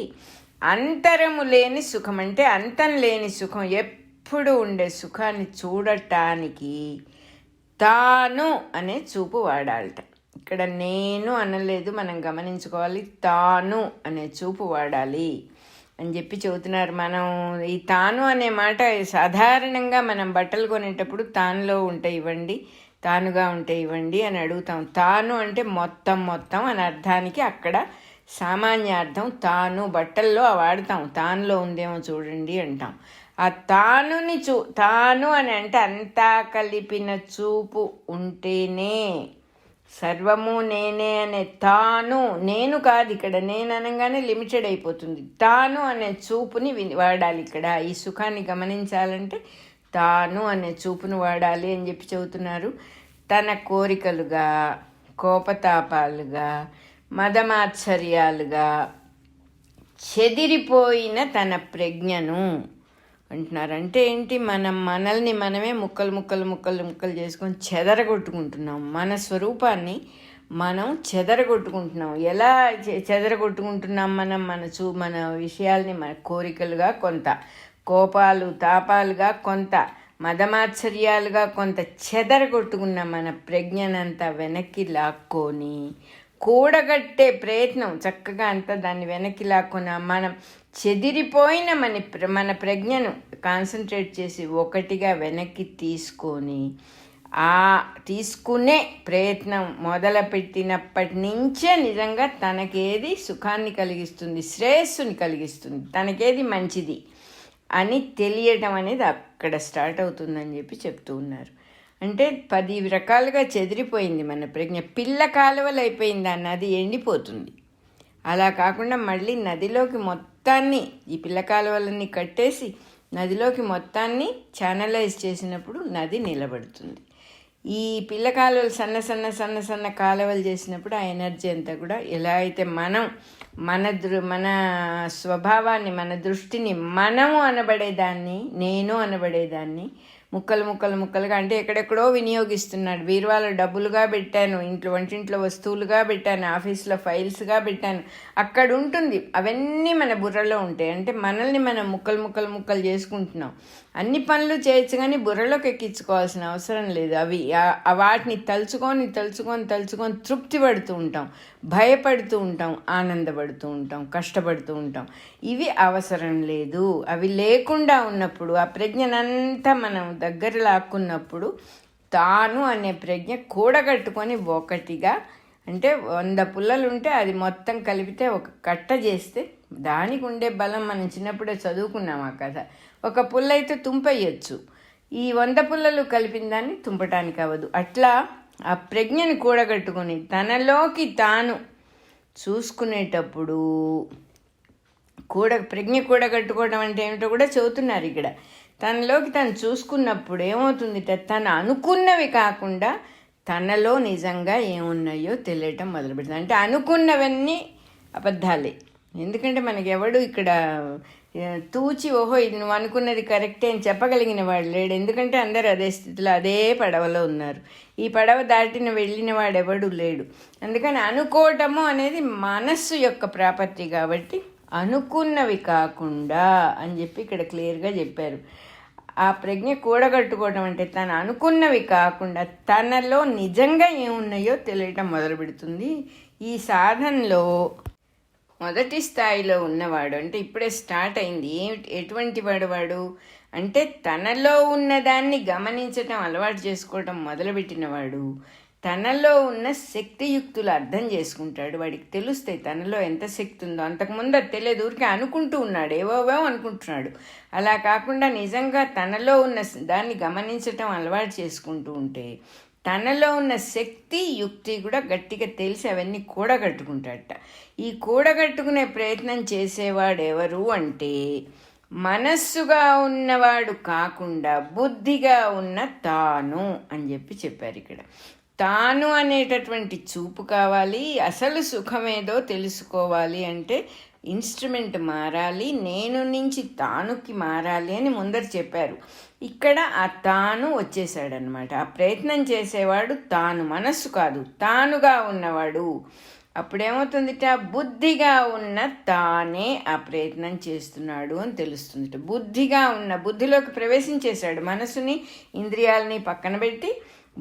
అంతరము లేని సుఖం అంటే అంతం లేని సుఖం, ఎప్పుడు ఉండే సుఖాన్ని చూడటానికి తాను అనే చూపు వాడాలట. ఇక్కడ నేను అనలేదు, మనం గమనించుకోవాలి. తాను అనే చూపు వాడాలి అని చెప్పి చెబుతున్నారు. మనం ఈ తాను అనే మాట సాధారణంగా మనం బట్టలు కొనేటప్పుడు తానులో ఉంటే ఇవ్వండి, తానుగా ఉంటే ఇవ్వండి అని అడుగుతాం. తాను అంటే మొత్తం అని అర్థానికి అక్కడ సామాన్యార్థం తాను. బట్టల్లో వాడతాం, తానులో ఉందేమో చూడండి అంటాం. ఆ తాను అని అంటే అంతా కలిపిన చూపు ఉంటేనే, సర్వము నేనే అనే తాను, నేను కాదు ఇక్కడ. నేను అనగానే లిమిటెడ్ అయిపోతుంది. తాను అనే చూపుని వాడాలి ఇక్కడ. ఈ సుఖాన్ని గమనించాలంటే తాను అనే చూపును వాడాలి అని చెప్పి చెబుతున్నారు. తన కోరికలుగా, కోపతాపాలుగా, మదమాత్సర్యాలుగా చెదిరిపోయిన తన ప్రజ్ఞను అంటున్నారు. అంటే ఏంటి, మనల్ని మనమే ముక్కలు చేసుకొని చెదరగొట్టుకుంటున్నాం. మన స్వరూపాన్ని మనం చెదరగొట్టుకుంటున్నాం. ఎలా చెదరగొట్టుకుంటున్నాం? మన విషయాల్ని మన కోరికలుగా కొంత, కోపాలు తాపాలుగా కొంత, మదమాత్సర్యాలుగా కొంత చెదరగొట్టుకున్న మన ప్రజ్ఞనంతా వెనక్కి లాక్కొని కూడగట్టే ప్రయత్నం చక్కగా అంతా దాన్ని వెనక్కి లాక్కున్న మనం చెదిరిపోయిన మన ప్రజ్ఞను కాన్సన్ట్రేట్ చేసి ఒకటిగా వెనక్కి తీసుకొని తీసుకునే ప్రయత్నం మొదలుపెట్టినప్పటి నుంచే నిజంగా తనకేది సుఖాన్ని కలిగిస్తుంది, శ్రేయస్సుని కలిగిస్తుంది, తనకేది మంచిది అని తెలియటం అనేది అక్కడ స్టార్ట్ అవుతుందని చెప్పి చెప్తూ ఉన్నారు. అంటే 10 రకాలుగా చెదిరిపోయింది మన ప్రజ్ఞ. పిల్ల కాలువలు అయిపోయింది, ఆ నది ఎండిపోతుంది. అలా కాకుండా మళ్ళీ నదిలోకి మొత్తాన్ని, ఈ పిల్ల కాలువలన్నీ కట్టేసి నదిలోకి మొత్తాన్ని ఛానలైజ్ చేసినప్పుడు నది నిలబడుతుంది. ఈ పిల్ల కాలువలు సన్న కాలువలు చేసినప్పుడు ఆ ఎనర్జీ అంతా కూడా ఎలా అయితే మనం మన స్వభావాన్ని, మన దృష్టిని, మనము అనబడేదాన్ని, నేను అనబడేదాన్ని ముక్కలుగా అంటే ఎక్కడెక్కడో వినియోగిస్తున్నాడు. బీరువాలో డబ్బులుగా పెట్టాను, వంటింట్లో వస్తువులుగా పెట్టాను, ఆఫీస్లో ఫైల్స్గా పెట్టాను, అక్కడ ఉంటుంది. అవన్నీ మన బుర్రలో ఉంటాయి. అంటే మనల్ని మనం ముక్కలు చేసుకుంటున్నాం. అన్ని పనులు చేయొచ్చు కానీ బుర్రలోకి ఎక్కించుకోవాల్సిన అవసరం లేదు. వాటిని తలుచుకొని తృప్తి పడుతూ ఉంటాం, భయపడుతూ ఉంటాం, ఆనందపడుతూ ఉంటాం, కష్టపడుతూ ఉంటాం. ఇవి అవసరం లేదు. అవి లేకుండా ఉన్నప్పుడు, ఆ ప్రజ్ఞనంతా మనం దగ్గర లాక్కున్నప్పుడు తాను అనే ప్రజ్ఞ కూడగట్టుకొని ఒకటిగా, అంటే 100 పుల్లలు ఉంటే అది మొత్తం కలిపితే ఒక కట్ట చేస్తే దానికి ఉండే బలం మనం చిన్నప్పుడే చదువుకున్నాం ఆ కథ. ఒక పుల్ల అయితే తుంపయ్యొచ్చు, ఈ 100 పుల్లలు కలిపిన దాన్ని తుంపటానికి అవ్వదు. అట్లా ఆ ప్రజ్ఞని కూడగట్టుకొని తనలోకి తాను చూసుకునేటప్పుడు ప్రజ్ఞ కూడగట్టుకోవడం అంటే ఏమిటో కూడా చెబుతున్నారు ఇక్కడ. తనలోకి తను చూసుకున్నప్పుడు ఏమవుతుంది, తను అనుకున్నవి కాకుండా తనలో నిజంగా ఏమున్నాయో తెలియటం మొదలుపెడుతుంది. అంటే అనుకున్నవన్నీ అబద్ధాలే. ఎందుకంటే మనకి ఎవడు ఇక్కడ తూచి ఓహో ఇది నువ్వు అనుకున్నది కరెక్టే అని చెప్పగలిగిన వాడు లేడు. ఎందుకంటే అందరు అదే స్థితిలో, అదే పడవలో ఉన్నారు. ఈ పడవ దాటిన వెళ్ళిన వాడెవడు లేడు. అందుకని అనుకోవటము అనేది మనస్సు యొక్క ప్రాపర్టీ కాబట్టి అనుకున్నవి కాకుండా అని చెప్పి ఇక్కడ క్లియర్గా చెప్పారు. ఆ ప్రజ్ఞ కూడగట్టుకోవడం అంటే తను అనుకున్నవి కాకుండా తనలో నిజంగా ఏమున్నాయో తెలియటం మొదలు పెడుతుంది. ఈ సాధనలో మొదటి స్థాయిలో ఉన్నవాడు అంటే ఇప్పుడే స్టార్ట్ అయింది. ఎటువంటి వాడు అంటే తనలో ఉన్నదాన్ని గమనించటం అలవాటు చేసుకోవటం మొదలుపెట్టినవాడు తనలో ఉన్న శక్తియుక్తులు అర్థం చేసుకుంటాడు. వాడికి తెలుస్తాయి తనలో ఎంత శక్తి ఉందో. అంతకుముందు అది తెలియదు, ఊరికే అనుకుంటూ ఉన్నాడు, ఏవోవో అనుకుంటున్నాడు. అలా కాకుండా నిజంగా తనలో ఉన్న దాన్ని గమనించటం అలవాటు చేసుకుంటూ ఉంటే తనలో ఉన్న శక్తి యుక్తి కూడా గట్టిగా తెలిసి అవన్నీ కూడగట్టుకుంటాడట. ఈ కూడగట్టుకునే ప్రయత్నం చేసేవాడు ఎవరు అంటే మనస్సుగా ఉన్నవాడు కాకుండా బుద్ధిగా ఉన్న తాను అని చెప్పారు ఇక్కడ. తాను అనేటటువంటి చూపు కావాలి. అసలు సుఖమేదో తెలుసుకోవాలి అంటే ఇన్స్ట్రుమెంట్ మారాలి, నేను నుంచి తానుకి మారాలి అని ముందర చెప్పారు. ఇక్కడ ఆ తాను వచ్చేసాడనమాట. ఆ ప్రయత్నం చేసేవాడు తాను, మనస్సు కాదు, తానుగా ఉన్నవాడు. అప్పుడేమవుతుందిట, బుద్ధిగా ఉన్న తానే ఆ ప్రయత్నం చేస్తున్నాడు అని తెలుస్తుందిట. బుద్ధిగా ఉన్న బుద్ధిలోకి ప్రవేశించేశాడు, మనసుని ఇంద్రియాలని పక్కన పెట్టి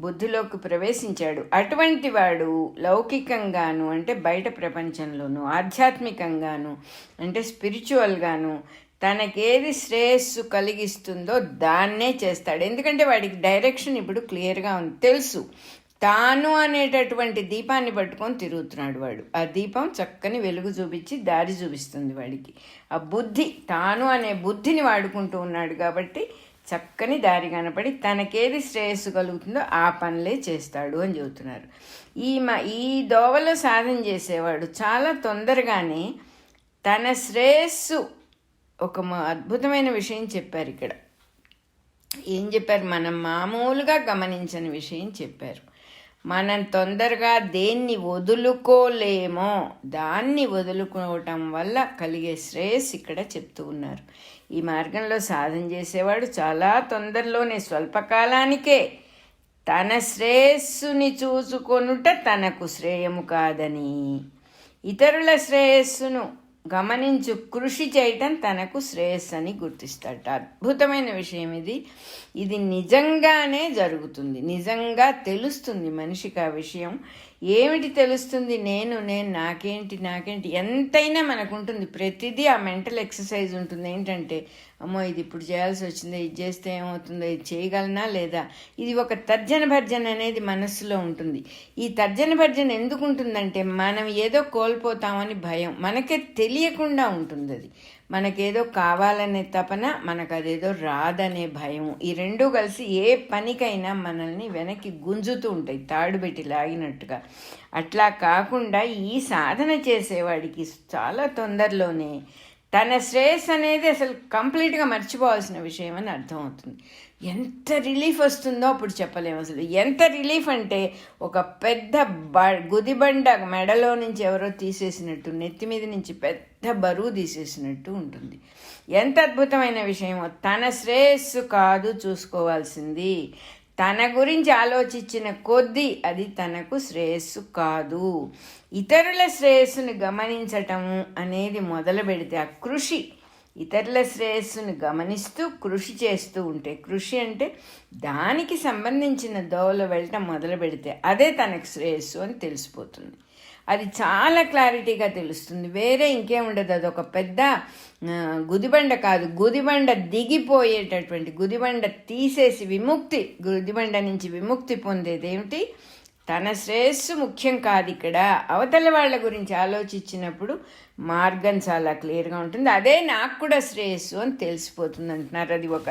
బుద్ధిలోకి ప్రవేశించాడు. అటువంటి వాడు లౌకికంగాను అంటే బయట ప్రపంచంలోనూ, ఆధ్యాత్మికంగాను అంటే స్పిరిచువల్గాను తనకేది శ్రేయస్సు కలిగిస్తుందో దాన్నే చేస్తాడు. ఎందుకంటే వాడికి డైరెక్షన్ ఇప్పుడు క్లియర్గా ఉంది, తెలుసు. తాను అనేటటువంటి దీపాన్ని పట్టుకొని తిరుగుతున్నాడు వాడు. ఆ దీపం చక్కని వెలుగు చూపించి దారి చూపిస్తుంది వాడికి. ఆ బుద్ధి, తాను అనే బుద్ధిని వాడుకుంటూ ఉన్నాడు కాబట్టి చక్కని దారి కనపడి తనకేది శ్రేయస్సు కలుగుతుందో ఆ పనులే చేస్తాడు అని చెబుతున్నారు. ఈ దోవలో సాధన చేసేవాడు చాలా తొందరగానే తన శ్రేయస్సు, ఒక అద్భుతమైన విషయం చెప్పారు ఇక్కడ. ఏం చెప్పారు? మనం మామూలుగా గమనించని విషయం చెప్పారు. మనం తొందరగా దేన్ని వదులుకోలేమో దాన్ని వదులుకోవటం వల్ల కలిగే శ్రేయస్సు ఇక్కడ చెప్తూ ఉన్నారు. ఈ మార్గంలో సాధన చేసేవాడు చాలా తొందరలోనే, స్వల్పకాలానికే తన శ్రేయస్సుని చూసుకొనుట తనకు శ్రేయము కాదని, ఇతరుల శ్రేయస్సును గమనించు కృషి చేయటం తనకు శ్రేయస్సు అని గుర్తిస్తాడట. అద్భుతమైన విషయం ఇది. ఇది నిజంగానే జరుగుతుంది, నిజంగా తెలుస్తుంది మనిషికి ఆ విషయం. ఏమిటి తెలుస్తుంది? నేను నాకేంటి ఎంతైనా మనకు ఉంటుంది. ప్రతిదీ ఆ మెంటల్ ఎక్సర్సైజ్ ఉంటుంది. ఏంటంటే అమ్మో ఇది ఇప్పుడు చేయాల్సి వచ్చింది, ఇది చేస్తే ఏమవుతుందో, ఇది చేయగలనా లేదా, ఇది ఒక తర్జన భర్జన అనేది మనస్సులో ఉంటుంది. ఈ తర్జన భర్జన ఎందుకు ఉంటుందంటే మనం ఏదో కోల్పోతామని భయం, మనకే తెలియకుండా ఉంటుంది. అది మనకేదో కావాలనే తపన, మనకు అదేదో రాదనే భయం, ఈ రెండూ కలిసి ఏ పనికైనా మనల్ని వెనక్కి గుంజుతూ ఉంటాయి, తాడు పెట్టి లాగినట్టుగా. అట్లా కాకుండా ఈ సాధన చేసేవాడికి చాలా తొందరలోనే తన శ్రేయస్ అనేది అసలు కంప్లీట్గా మర్చిపోవాల్సిన విషయం అని అర్థమవుతుంది. ఎంత రిలీఫ్ వస్తుందో అప్పుడు చెప్పలేము. అసలు ఎంత రిలీఫ్ అంటే ఒక పెద్ద గుదిబండ మెడలో నుంచి ఎవరో తీసేసినట్టు, నెత్తి మీద నుంచి పెద్ద బరువు తీసేసినట్టు ఉంటుంది. ఎంత అద్భుతమైన విషయమో. తన శ్రేయస్సు కాదు చూసుకోవాల్సింది, తన గురించి ఆలోచించిన కొద్దీ అది తనకు శ్రేయస్సు కాదు. ఇతరుల శ్రేయస్సును గమనించటం అనేది మొదలు పెడితే ఆ కృషి, ఇతరుల శ్రేయస్సును గమనిస్తూ కృషి చేస్తూ ఉంటే, కృషి అంటే దానికి సంబంధించిన దోవలో వెళ్ళటం మొదలు పెడితే అదే తనకు శ్రేయస్సు అని తెలిసిపోతుంది. అది చాలా క్లారిటీగా తెలుస్తుంది. వేరే ఇంకేముండదు. అదొక పెద్ద గుదిబండ కాదు, గుదిబండ దిగిపోయేటటువంటి, గుదిబండ తీసేసి విముక్తి, గుదిబండ నుంచి విముక్తి పొందేది ఏమిటి? తన శ్రేయస్సు ముఖ్యం కాదు. ఇక్కడ అవతల వాళ్ళ గురించి ఆలోచించినప్పుడు మార్గం చాలా క్లియర్గా ఉంటుంది. అదే నాకు కూడా శ్రేయస్సు అని తెలిసిపోతుంది అంటున్నారు. అది ఒక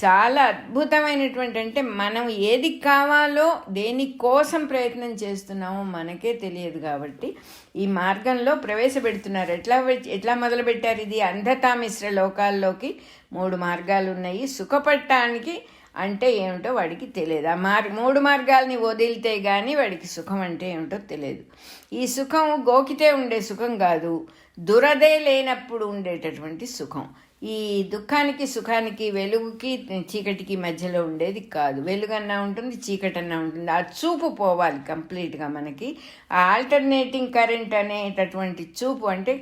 చాలా అద్భుతమైనటువంటి, అంటే మనం ఏది కావాలో దేనికోసం ప్రయత్నం చేస్తున్నామో మనకే తెలియదు కాబట్టి ఈ మార్గంలో ప్రవేశపెడుతున్నారు. ఎట్లా మొదలుపెట్టారు? ఇది అంధతా మిశ్ర లోకాల్లోకి 3 మార్గాలు ఉన్నాయి. సుఖపడటానికి అంటే ఏమిటో వాడికి తెలియదు. ఆ 3 మార్గాల్ని వదిలితే కానీ వాడికి సుఖం అంటే ఏమిటో తెలియదు. ఈ సుఖం గోకితే ఉండే సుఖం కాదు, దురదే లేనప్పుడు ఉండేటటువంటి సుఖం. ఈ దుఃఖానికి సుఖానికి, వెలుగుకి చీకటికి మధ్యలో ఉండేది కాదు. వెలుగన్నా ఉంటుంది, చీకటన్నా ఉంటుంది. ఆ చూపు పోవాలి కంప్లీట్గా మనకి. ఆ ఆల్టర్నేటింగ్ కరెంట్ అనేటటువంటి చూపు, అంటే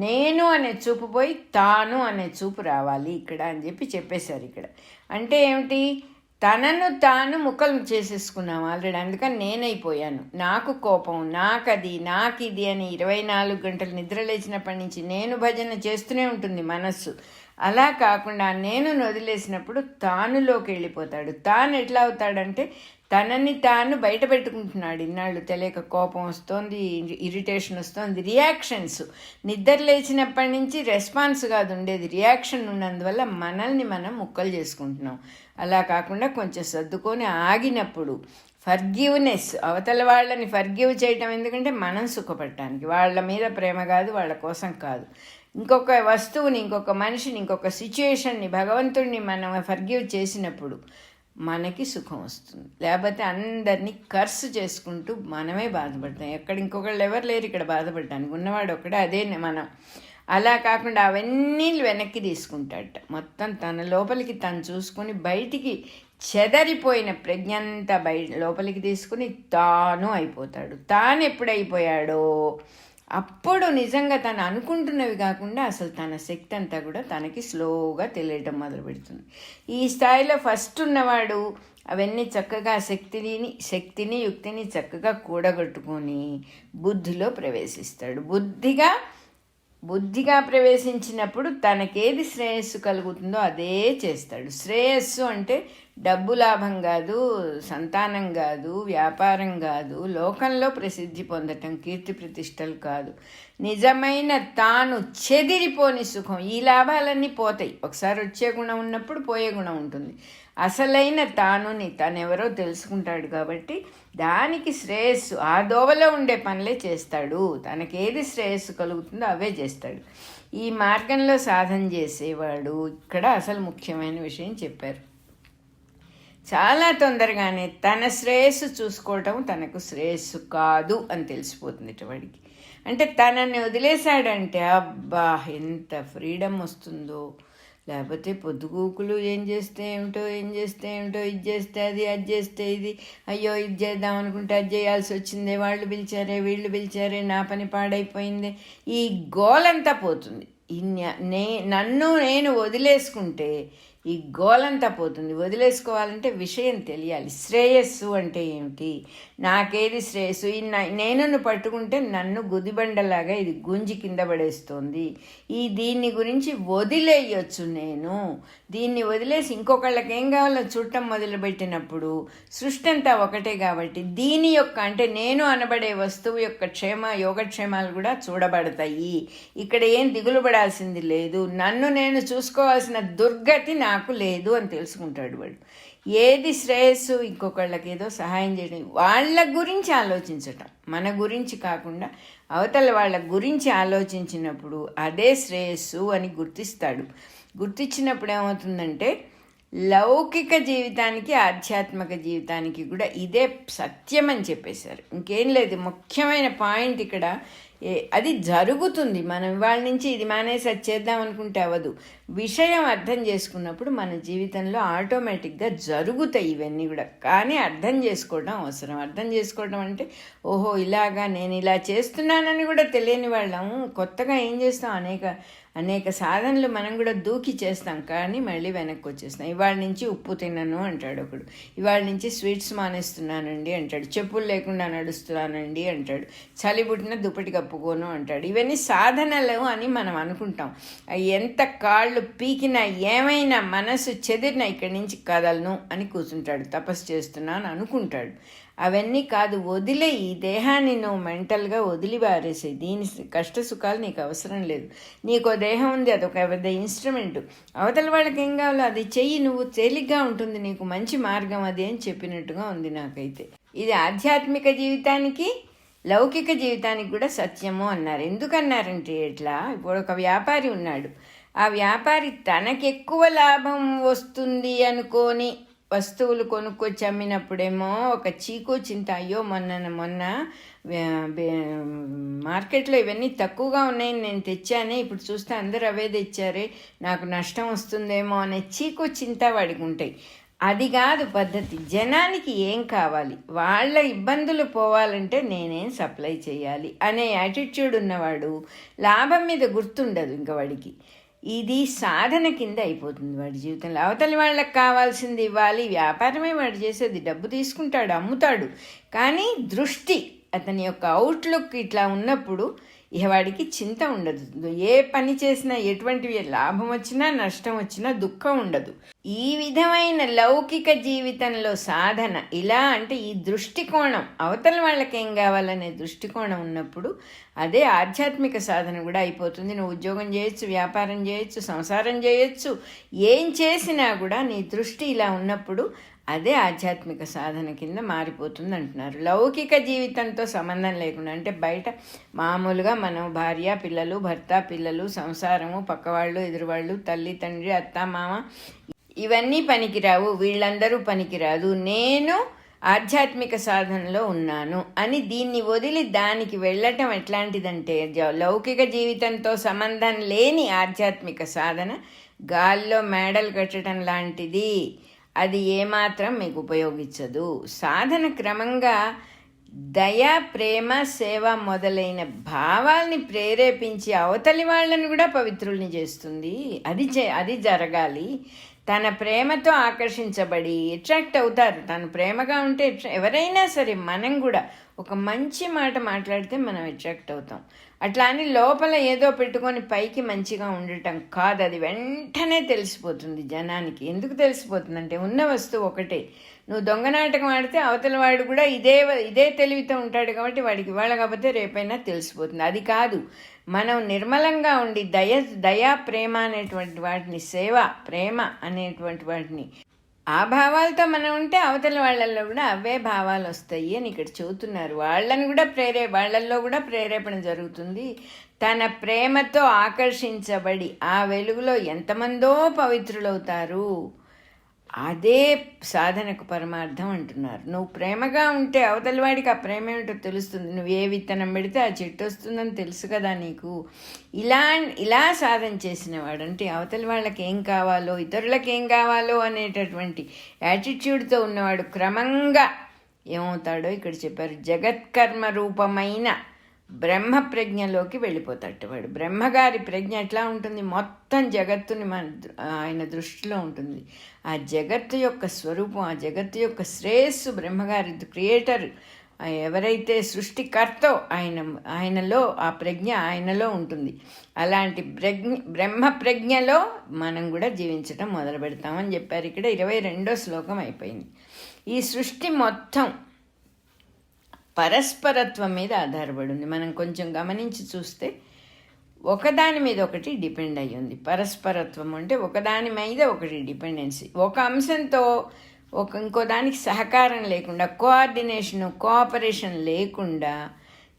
నేను అనే చూపు పోయి తాను అనే చూపు రావాలి ఇక్కడ అని చెప్పేశారు ఇక్కడ. అంటే ఏమిటి? తనను తాను ముక్కలు చేసేసుకున్నాం ఆల్రెడీ. అందుకని నేనైపోయాను, నాకు కోపం, నాకది, నాకిది అని 24 గంటలు నిద్ర లేచినప్పటి నుంచి నేను భజన చేస్తూనే ఉంటుంది మనస్సు. అలా కాకుండా నేను వదిలేసినప్పుడు తానులోకి వెళ్ళిపోతాడు. తాను ఎట్లా అవుతాడంటే తనని తాను బయట పెట్టుకుంటున్నాడు. ఇన్నాళ్ళు తెలియక కోపం వస్తుంది, ఇరిటేషన్ వస్తుంది, రియాక్షన్స్. నిద్ర లేచినప్పటి నుంచి రెస్పాన్స్ కాదు ఉండేది, రియాక్షన్ ఉన్నందువల్ల మనల్ని మనం ముక్కలు చేసుకుంటున్నాం. అలా కాకుండా కొంచెం సర్దుకొని ఆగినప్పుడు ఫర్గివ్నెస్, అవతల వాళ్ళని ఫర్గివ్ చేయటం ఎందుకంటే మనం సుఖపడటానికి, వాళ్ళ మీద ప్రేమ కాదు, వాళ్ళ కోసం కాదు. ఇంకొక వస్తువుని, ఇంకొక మనిషిని, ఇంకొక సిచ్యుయేషన్ని, భగవంతుడిని మనం ఫర్గివ్ చేసినప్పుడు మనకి సుఖం వస్తుంది. లేకపోతే అందరినీ కర్స్ చేసుకుంటూ మనమే బాధపడతాం. ఎక్కడ ఇంకొకళ్ళు ఎవరు లేరు ఇక్కడ బాధపడటానికి, ఉన్నవాడు ఒకడే, అదే మనం. అలా కాకుండా అవన్నీ వెనక్కి తీసుకుంటాడట. మొత్తం తన లోపలికి తను చూసుకొని బయటికి చెదరిపోయిన ప్రజ్ఞంతా లోపలికి తీసుకుని తాను అయిపోతాడు. తాను ఎప్పుడైపోయాడో అప్పుడు నిజంగా తను అనుకుంటున్నవి కాకుండా అసలు తన శక్తి అంతా కూడా తనకి స్లోగా తెలియటం మొదలు పెడుతుంది. ఈ స్థాయిలో ఫస్ట్ ఉన్నవాడు అవన్నీ చక్కగా శక్తిని యుక్తిని చక్కగా కూడగట్టుకొని బుద్ధిలో ప్రవేశిస్తాడు. బుద్ధిగా ప్రవేశించినప్పుడు తనకేది శ్రేయస్సు కలుగుతుందో అదే చేస్తాడు. శ్రేయస్సు అంటే డబ్బు లాభం కాదు, సంతానం కాదు, వ్యాపారం కాదు, లోకంలో ప్రసిద్ధి పొందటం, కీర్తి ప్రతిష్టలు కాదు. నిజమైన తాను చెదిరిపోని సుఖం. ఈ లాభాలన్నీ పోతాయి, ఒకసారి వచ్చే గుణం ఉన్నప్పుడు పోయే గుణం ఉంటుంది. అసలైన తనెవరో తెలుసుకుంటాడు కాబట్టి దానికి శ్రేయస్సు, ఆ దోవలో ఉండే పనులే చేస్తాడు. తనకేది శ్రేయస్సు కలుగుతుందో అవే చేస్తాడు. ఈ మార్గంలో సాధన చేసేవాడు ఇక్కడ అసలు ముఖ్యమైన విషయం చెప్పారు. చాలా తొందరగానే తన శ్రేయస్సు చూసుకోవటం తనకు శ్రేయస్సు కాదు అని తెలిసిపోతుంది వాడికి. అంటే తనని వదిలేశాడంటే అబ్బా ఎంత ఫ్రీడమ్ వస్తుందో. లేకపోతే పొద్దుగూకులు ఏం చేస్తే ఏమిటో, ఇది చేస్తే అది చేస్తే ఇది, అయ్యో ఇది చేద్దాం అనుకుంటే అది చేయాల్సి వచ్చిందే, వాళ్ళు పిలిచారే, వీళ్ళు పిలిచారే, నా పని పాడైపోయిందే, ఈ గోలంతా పోతుంది. నన్ను నేను వదిలేసుకుంటే ఈ గోలంతా పోతుంది. వదిలేసుకోవాలంటే విషయం తెలియాలి. శ్రేయస్సు అంటే ఏమిటి, నాకేది శ్రేయస్సు, నేను పట్టుకుంటే నన్ను గుదిబండలాగా ఇది గుంజి కింద పడేస్తోంది, దీన్ని గురించి వదిలేయచ్చు. నేను దీన్ని వదిలేసి ఇంకొకళ్ళకి ఏం కావాలో చూడటం మొదలుపెట్టినప్పుడు సృష్టి అంతా ఒకటే కాబట్టి దీని యొక్క అంటే నేను అనబడే వస్తువు యొక్క యోగక్షేమాలు కూడా చూడబడతాయి. ఇక్కడ ఏం దిగులు పడాల్సింది లేదు. నన్ను నేను చూసుకోవాల్సిన దుర్గతి నాకు లేదు అని తెలుసుకుంటాడు వాడు. ఏది శ్రేయస్సు, ఇంకొకళ్ళకి ఏదో సహాయం చేయడం, వాళ్ళ గురించి ఆలోచించటం, మన గురించి కాకుండా అవతల వాళ్ళ గురించి ఆలోచించినప్పుడు అదే శ్రేయస్సు అని గుర్తిస్తాడు. గుర్తించినప్పుడు ఏమవుతుందంటే లౌకిక జీవితానికి ఆధ్యాత్మిక జీవితానికి కూడా ఇదే సత్యం అని చెప్పేశారు. ఇంకేం లేదు. ముఖ్యమైన పాయింట్ ఇక్కడ అది జరుగుతుంది. మనం ఇవాళ నుంచి ఇది మానేసి అది చేద్దాం అనుకుంటే అవ్వదు. విషయం అర్థం చేసుకున్నప్పుడు మన జీవితంలో ఆటోమేటిక్గా జరుగుతాయి ఇవన్నీ కూడా. కానీ అర్థం చేసుకోవడం అవసరం. అర్థం చేసుకోవడం అంటే ఓహో ఇలాగా నేను ఇలా చేస్తున్నానని కూడా తెలియని వాళ్ళము కొత్తగా ఏం చేస్తాం, అనేక సాధనలు మనం కూడా దూకి చేస్తాం, కానీ మళ్ళీ వెనక్కి వచ్చేస్తాం. ఇవాళ నుంచి ఉప్పు తినను అంటాడు ఒకడు, ఇవాళ నుంచి స్వీట్స్ మానేస్తున్నానండి అంటాడు, చెప్పులు లేకుండా నడుస్తున్నానండి అంటాడు, చలి పుట్టిన దుప్పటి కప్పుకోను అంటాడు. ఇవన్నీ సాధనలు అని మనం అనుకుంటాం. ఎంత కాళ్ళు పీకినా ఏమైనా మనసు చెదిరినా ఇక్కడి నుంచి కదలను అని కూర్చుంటాడు, తపస్సు చేస్తున్నాను అనుకుంటాడు. అవన్నీ కాదు, వదిలే. ఈ దేహాన్ని నువ్వు మెంటల్గా వదిలి పారేసాయి. దీని కష్ట సుఖాలు నీకు అవసరం లేదు. నీకో దేహం ఉంది, అదొక పెద్ద ఇన్స్ట్రుమెంట్. అవతల వాళ్ళకి ఏం కావాలో అది చెయ్యి, నువ్వు తేలిగ్గా ఉంటుంది, నీకు మంచి మార్గం అది అని చెప్పినట్టుగా ఉంది నాకైతే. ఇది ఆధ్యాత్మిక జీవితానికి లౌకిక జీవితానికి కూడా సత్యము అన్నారు. ఎందుకన్నారంటే ఇట్లా, ఇప్పుడు ఒక వ్యాపారి ఉన్నాడు. ఆ వ్యాపారి తనకెక్కువ లాభం వస్తుంది అనుకోని వస్తువులు కొనుక్కొచ్చి అమ్మినప్పుడేమో ఒక చీకు చింత, అయ్యో మొన్న మార్కెట్లో ఇవన్నీ తక్కువగా ఉన్నాయని నేను తెచ్చానే, ఇప్పుడు చూస్తే అందరూ అవే తెచ్చారే, నాకు నష్టం వస్తుందేమో అనే చీకు చింత వాడికి ఉంటాయి. అది కాదు పద్ధతి. జనానికి ఏం కావాలి, వాళ్ళ ఇబ్బందులు పోవాలంటే నేనేం సప్లై చేయాలి అనే యాటిట్యూడ్ ఉన్నవాడు లాభం మీద గుర్తుండదు ఇంకా వాడికి. ఇది సాధన కింద అయిపోతుంది వాడి జీవితంలో. అవతలి వాళ్ళకి కావాల్సింది ఇవ్వాలి, వ్యాపారమే వాడు చేసేది, డబ్బు తీసుకుంటాడు, అమ్ముతాడు. కానీ దృష్టి, అతని యొక్క అవుట్లుక్ ఇట్లా ఉన్నప్పుడు ఇక వాడికి చింత ఉండదు. ఏ పని చేసినా, ఎటువంటి లాభం వచ్చినా నష్టం వచ్చినా దుఃఖం ఉండదు. ఈ విధమైన లౌకిక జీవితంలో సాధన ఇలా అంటే ఈ దృష్టికోణం, అవతల వాళ్ళకేం కావాలనే దృష్టికోణం ఉన్నప్పుడు అదే ఆధ్యాత్మిక సాధన కూడా అయిపోతుంది. నువ్వు ఉద్యోగం చేయొచ్చు, వ్యాపారం చేయొచ్చు, సంసారం చేయొచ్చు, ఏం చేసినా కూడా నీ దృష్టి ఇలా ఉన్నప్పుడు అదే ఆధ్యాత్మిక సాధన కింద మారిపోతుంది అంటున్నారు. లౌకిక జీవితంతో సంబంధం లేకుండా, అంటే బయట మామూలుగా మనం భార్య, పిల్లలు, భర్త, పిల్లలు, సంసారము, పక్కవాళ్ళు, ఎదురువాళ్ళు, తల్లి, తండ్రి, అత్త, మామ, ఇవన్నీ పనికిరావు, వీళ్ళందరూ పనికిరాదు, నేను ఆధ్యాత్మిక సాధనలో ఉన్నాను అని దీన్ని వదిలి దానికి వెళ్ళటం ఎట్లాంటిదంటే, లౌకిక జీవితంతో సంబంధం లేని ఆధ్యాత్మిక సాధన గాల్లో మేడలు కట్టడం లాంటిది. అది ఏమాత్రం మీకు ఉపయోగించదు. సాధన క్రమంగా దయ, ప్రేమ, సేవ మొదలైన భావాల్ని ప్రేరేపించి అవతలి వాళ్ళని కూడా పవిత్రుల్ని చేస్తుంది. అది జరగాలి. తన ప్రేమతో ఆకర్షించబడి అట్రాక్ట్ అవుతారు. తను ప్రేమగా ఉంటే ఎవరైనా సరే, మనం కూడా ఒక మంచి మాట మాట్లాడితే మనం అట్రాక్ట్ అవుతాం. అట్లా అని లోపల ఏదో పెట్టుకొని పైకి మంచిగా ఉండటం కాదు. అది వెంటనే తెలిసిపోతుంది జనానికి. ఎందుకు తెలిసిపోతుంది అంటే, ఉన్న వస్తువు ఒకటే. నువ్వు దొంగ నాటకం ఆడితే అవతల వాడు కూడా ఇదే తెలివితో ఉంటాడు కాబట్టి వాడికి ఇవాళ కాకపోతే రేపైనా తెలిసిపోతుంది. అది కాదు. మనం నిర్మలంగా ఉండి దయా ప్రేమ అనేటువంటి వాటిని, సేవ, ప్రేమ అనేటువంటి వాటిని, ఆ భావాలతో మనం ఉంటే అవతల వాళ్ళల్లో కూడా అవే భావాలు వస్తాయి అని ఇక్కడ చెబుతున్నారు. వాళ్ళల్లో కూడా ప్రేరేపణ జరుగుతుంది. తన ప్రేమతో ఆకర్షించబడి ఆ వెలుగులో ఎంతమందో పవిత్రులవుతారు. అదే సాధనకు పరమార్థం అంటున్నారు. నువ్వు ప్రేమగా ఉంటే అవతలి వాడికి ఆ ప్రేమ ఏమిటో తెలుస్తుంది. నువ్వు ఏ విత్తనం పెడితే ఆ చెట్టు వస్తుందని తెలుసు కదా నీకు. ఇలా సాధన చేసిన వాడు, అంటే అవతలి వాళ్ళకి ఏం కావాలో, ఇతరులకు ఏం కావాలో అనేటటువంటి యాటిట్యూడ్తో ఉన్నవాడు క్రమంగా ఏమవుతాడో ఇక్కడ చెప్పారు. జగత్కర్మ రూపమైన బ్రహ్మ ప్రజ్ఞలోకి వెళ్ళిపోతాడు వాడు. బ్రహ్మగారి ప్రజ్ఞ ఎట్లా ఉంటుంది? మొత్తం జగత్తుని ఆయన దృష్టిలో ఉంటుంది. ఆ జగత్తు యొక్క స్వరూపం, ఆ జగత్తు యొక్క శ్రేయస్సు బ్రహ్మగారి క్రియేటర్, ఎవరైతే సృష్టికర్తో ఆయనలో ఆ ప్రజ్ఞ ఆయనలో ఉంటుంది. అలాంటి బ్రహ్మ ప్రజ్ఞలో మనం కూడా జీవించడం మొదలు పెడతామని చెప్పారు. ఇక్కడ 22వ శ్లోకం అయిపోయింది. ఈ సృష్టి మొత్తం పరస్పరత్వం మీద ఆధారపడి ఉంది. మనం కొంచెం గమనించి చూస్తే ఒకదాని మీద ఒకటి డిపెండ్ అయ్యి ఉంది. పరస్పరత్వం అంటే ఒకదాని మీద ఒకటి డిపెండెన్సీ. ఒక అంశంతో ఇంకో దానికి సహకారం లేకుండా, కోఆపరేషన్ లేకుండా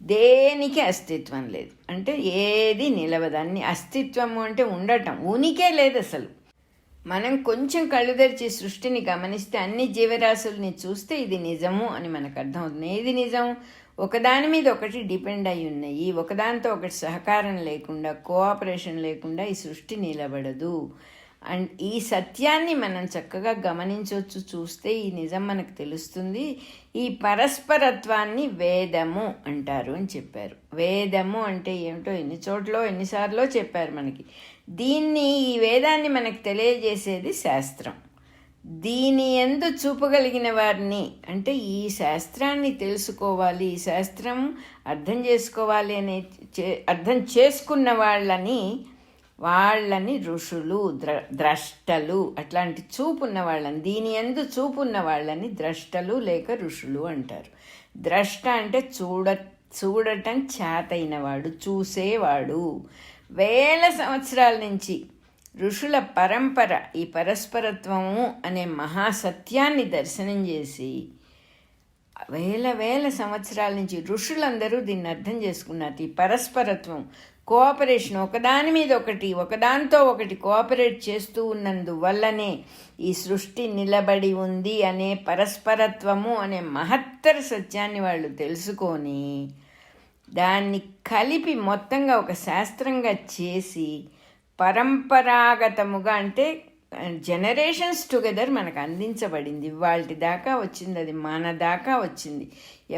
దేనికి అస్తిత్వం లేదు. అంటే ఏది నిలవదాన్ని. అస్తిత్వము అంటే ఉండటం, ఉనికే లేదు అసలు. మనం కొంచెం కళ్ళు తెరిచి సృష్టిని గమనిస్తే, అన్ని జీవరాశుల్ని చూస్తే ఇది నిజము అని మనకు అర్థమవుతుంది. ఏది నిజం? ఒకదాని మీద ఒకటి డిపెండ్ అయి ఉన్నాయి. ఒకదానితో ఒకటి సహకారం లేకుండా, కోఆపరేషన్ లేకుండా ఈ సృష్టి నిలబడదు. అండ్ ఈ సత్యాన్ని మనం చక్కగా గమనించవచ్చు. చూస్తే ఈ నిజం మనకు తెలుస్తుంది. ఈ పరస్పరత్వాన్ని వేదము అంటారు అని చెప్పారు. వేదము అంటే ఏమిటో ఎన్నిసార్లో చెప్పారు మనకి. ఈ వేదాన్ని మనకు తెలియజేసేది శాస్త్రం. దీని యందు చూపగలిగిన వారిని, అంటే ఈ శాస్త్రాన్ని తెలుసుకోవాలి, ఈ శాస్త్రం అర్థం చేసుకోవాలి అర్థం చేసుకున్న వాళ్ళని ఋషులు, ద్రష్టలు, అట్లాంటి చూపున్న వాళ్ళని, దీని యందు చూపున్న వాళ్ళని ద్రష్టలు లేక ఋషులు అంటారు. ద్రష్ట అంటే చూడటం చేతైనవాడు, చూసేవాడు. వేల సంవత్సరాల నుంచి ఋషుల పరంపర ఈ పరస్పరత్వము అనే మహాసత్యాన్ని దర్శనం చేసి వేల సంవత్సరాల నుంచి ఋషులందరూ దీన్ని అర్థం చేసుకున్నారు. ఈ పరస్పరత్వం, కోఆపరేషన్, ఒకదాని మీద ఒకదాంతో ఒకటి కోఆపరేట్ చేస్తూ ఉన్నందువల్లనే ఈ సృష్టి నిలబడి ఉంది అనే పరస్పరత్వము అనే మహత్తర సత్యాన్ని వాళ్ళు తెలుసుకొని దాన్ని కలిపి మొత్తంగా ఒక శాస్త్రంగా చేసి పరంపరాగతముగా, అంటే జనరేషన్స్ టుగెదర్ మనకు అందించబడింది. వాళ్ళ దాకా వచ్చింది, అది మన దాకా వచ్చింది.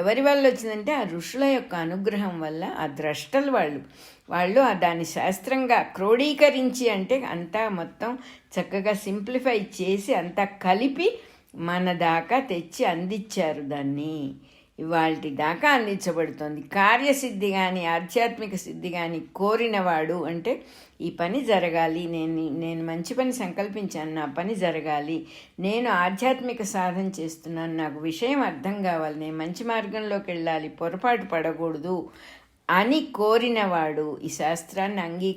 ఎవరి వల్ల వచ్చిందంటే ఆ ఋషుల యొక్క అనుగ్రహం వల్ల, ఆ ద్రష్టలు వాళ్ళు దాన్ని శాస్త్రంగా క్రోడీకరించి, అంటే అంతా మొత్తం చక్కగా సింప్లిఫై చేసి అంతా కలిపి మన దాకా తెచ్చి అందించారు. దాన్ని ఇవాల్టి దాకా అందించబడుతోంది. కార్యసిద్ధి కానీ ఆధ్యాత్మిక సిద్ధి కానీ కోరినవాడు, అంటే ఈ పని జరగాలి, నేను మంచి పని సంకల్పించాను, నా పని జరగాలి, నేను ఆధ్యాత్మిక సాధన చేస్తున్నాను, నాకు విషయం అర్థం కావాలి, నేను మంచి మార్గంలోకి వెళ్ళాలి, పొరపాటు పడకూడదు అని కోరినవాడు ఈ శాస్త్రాన్ని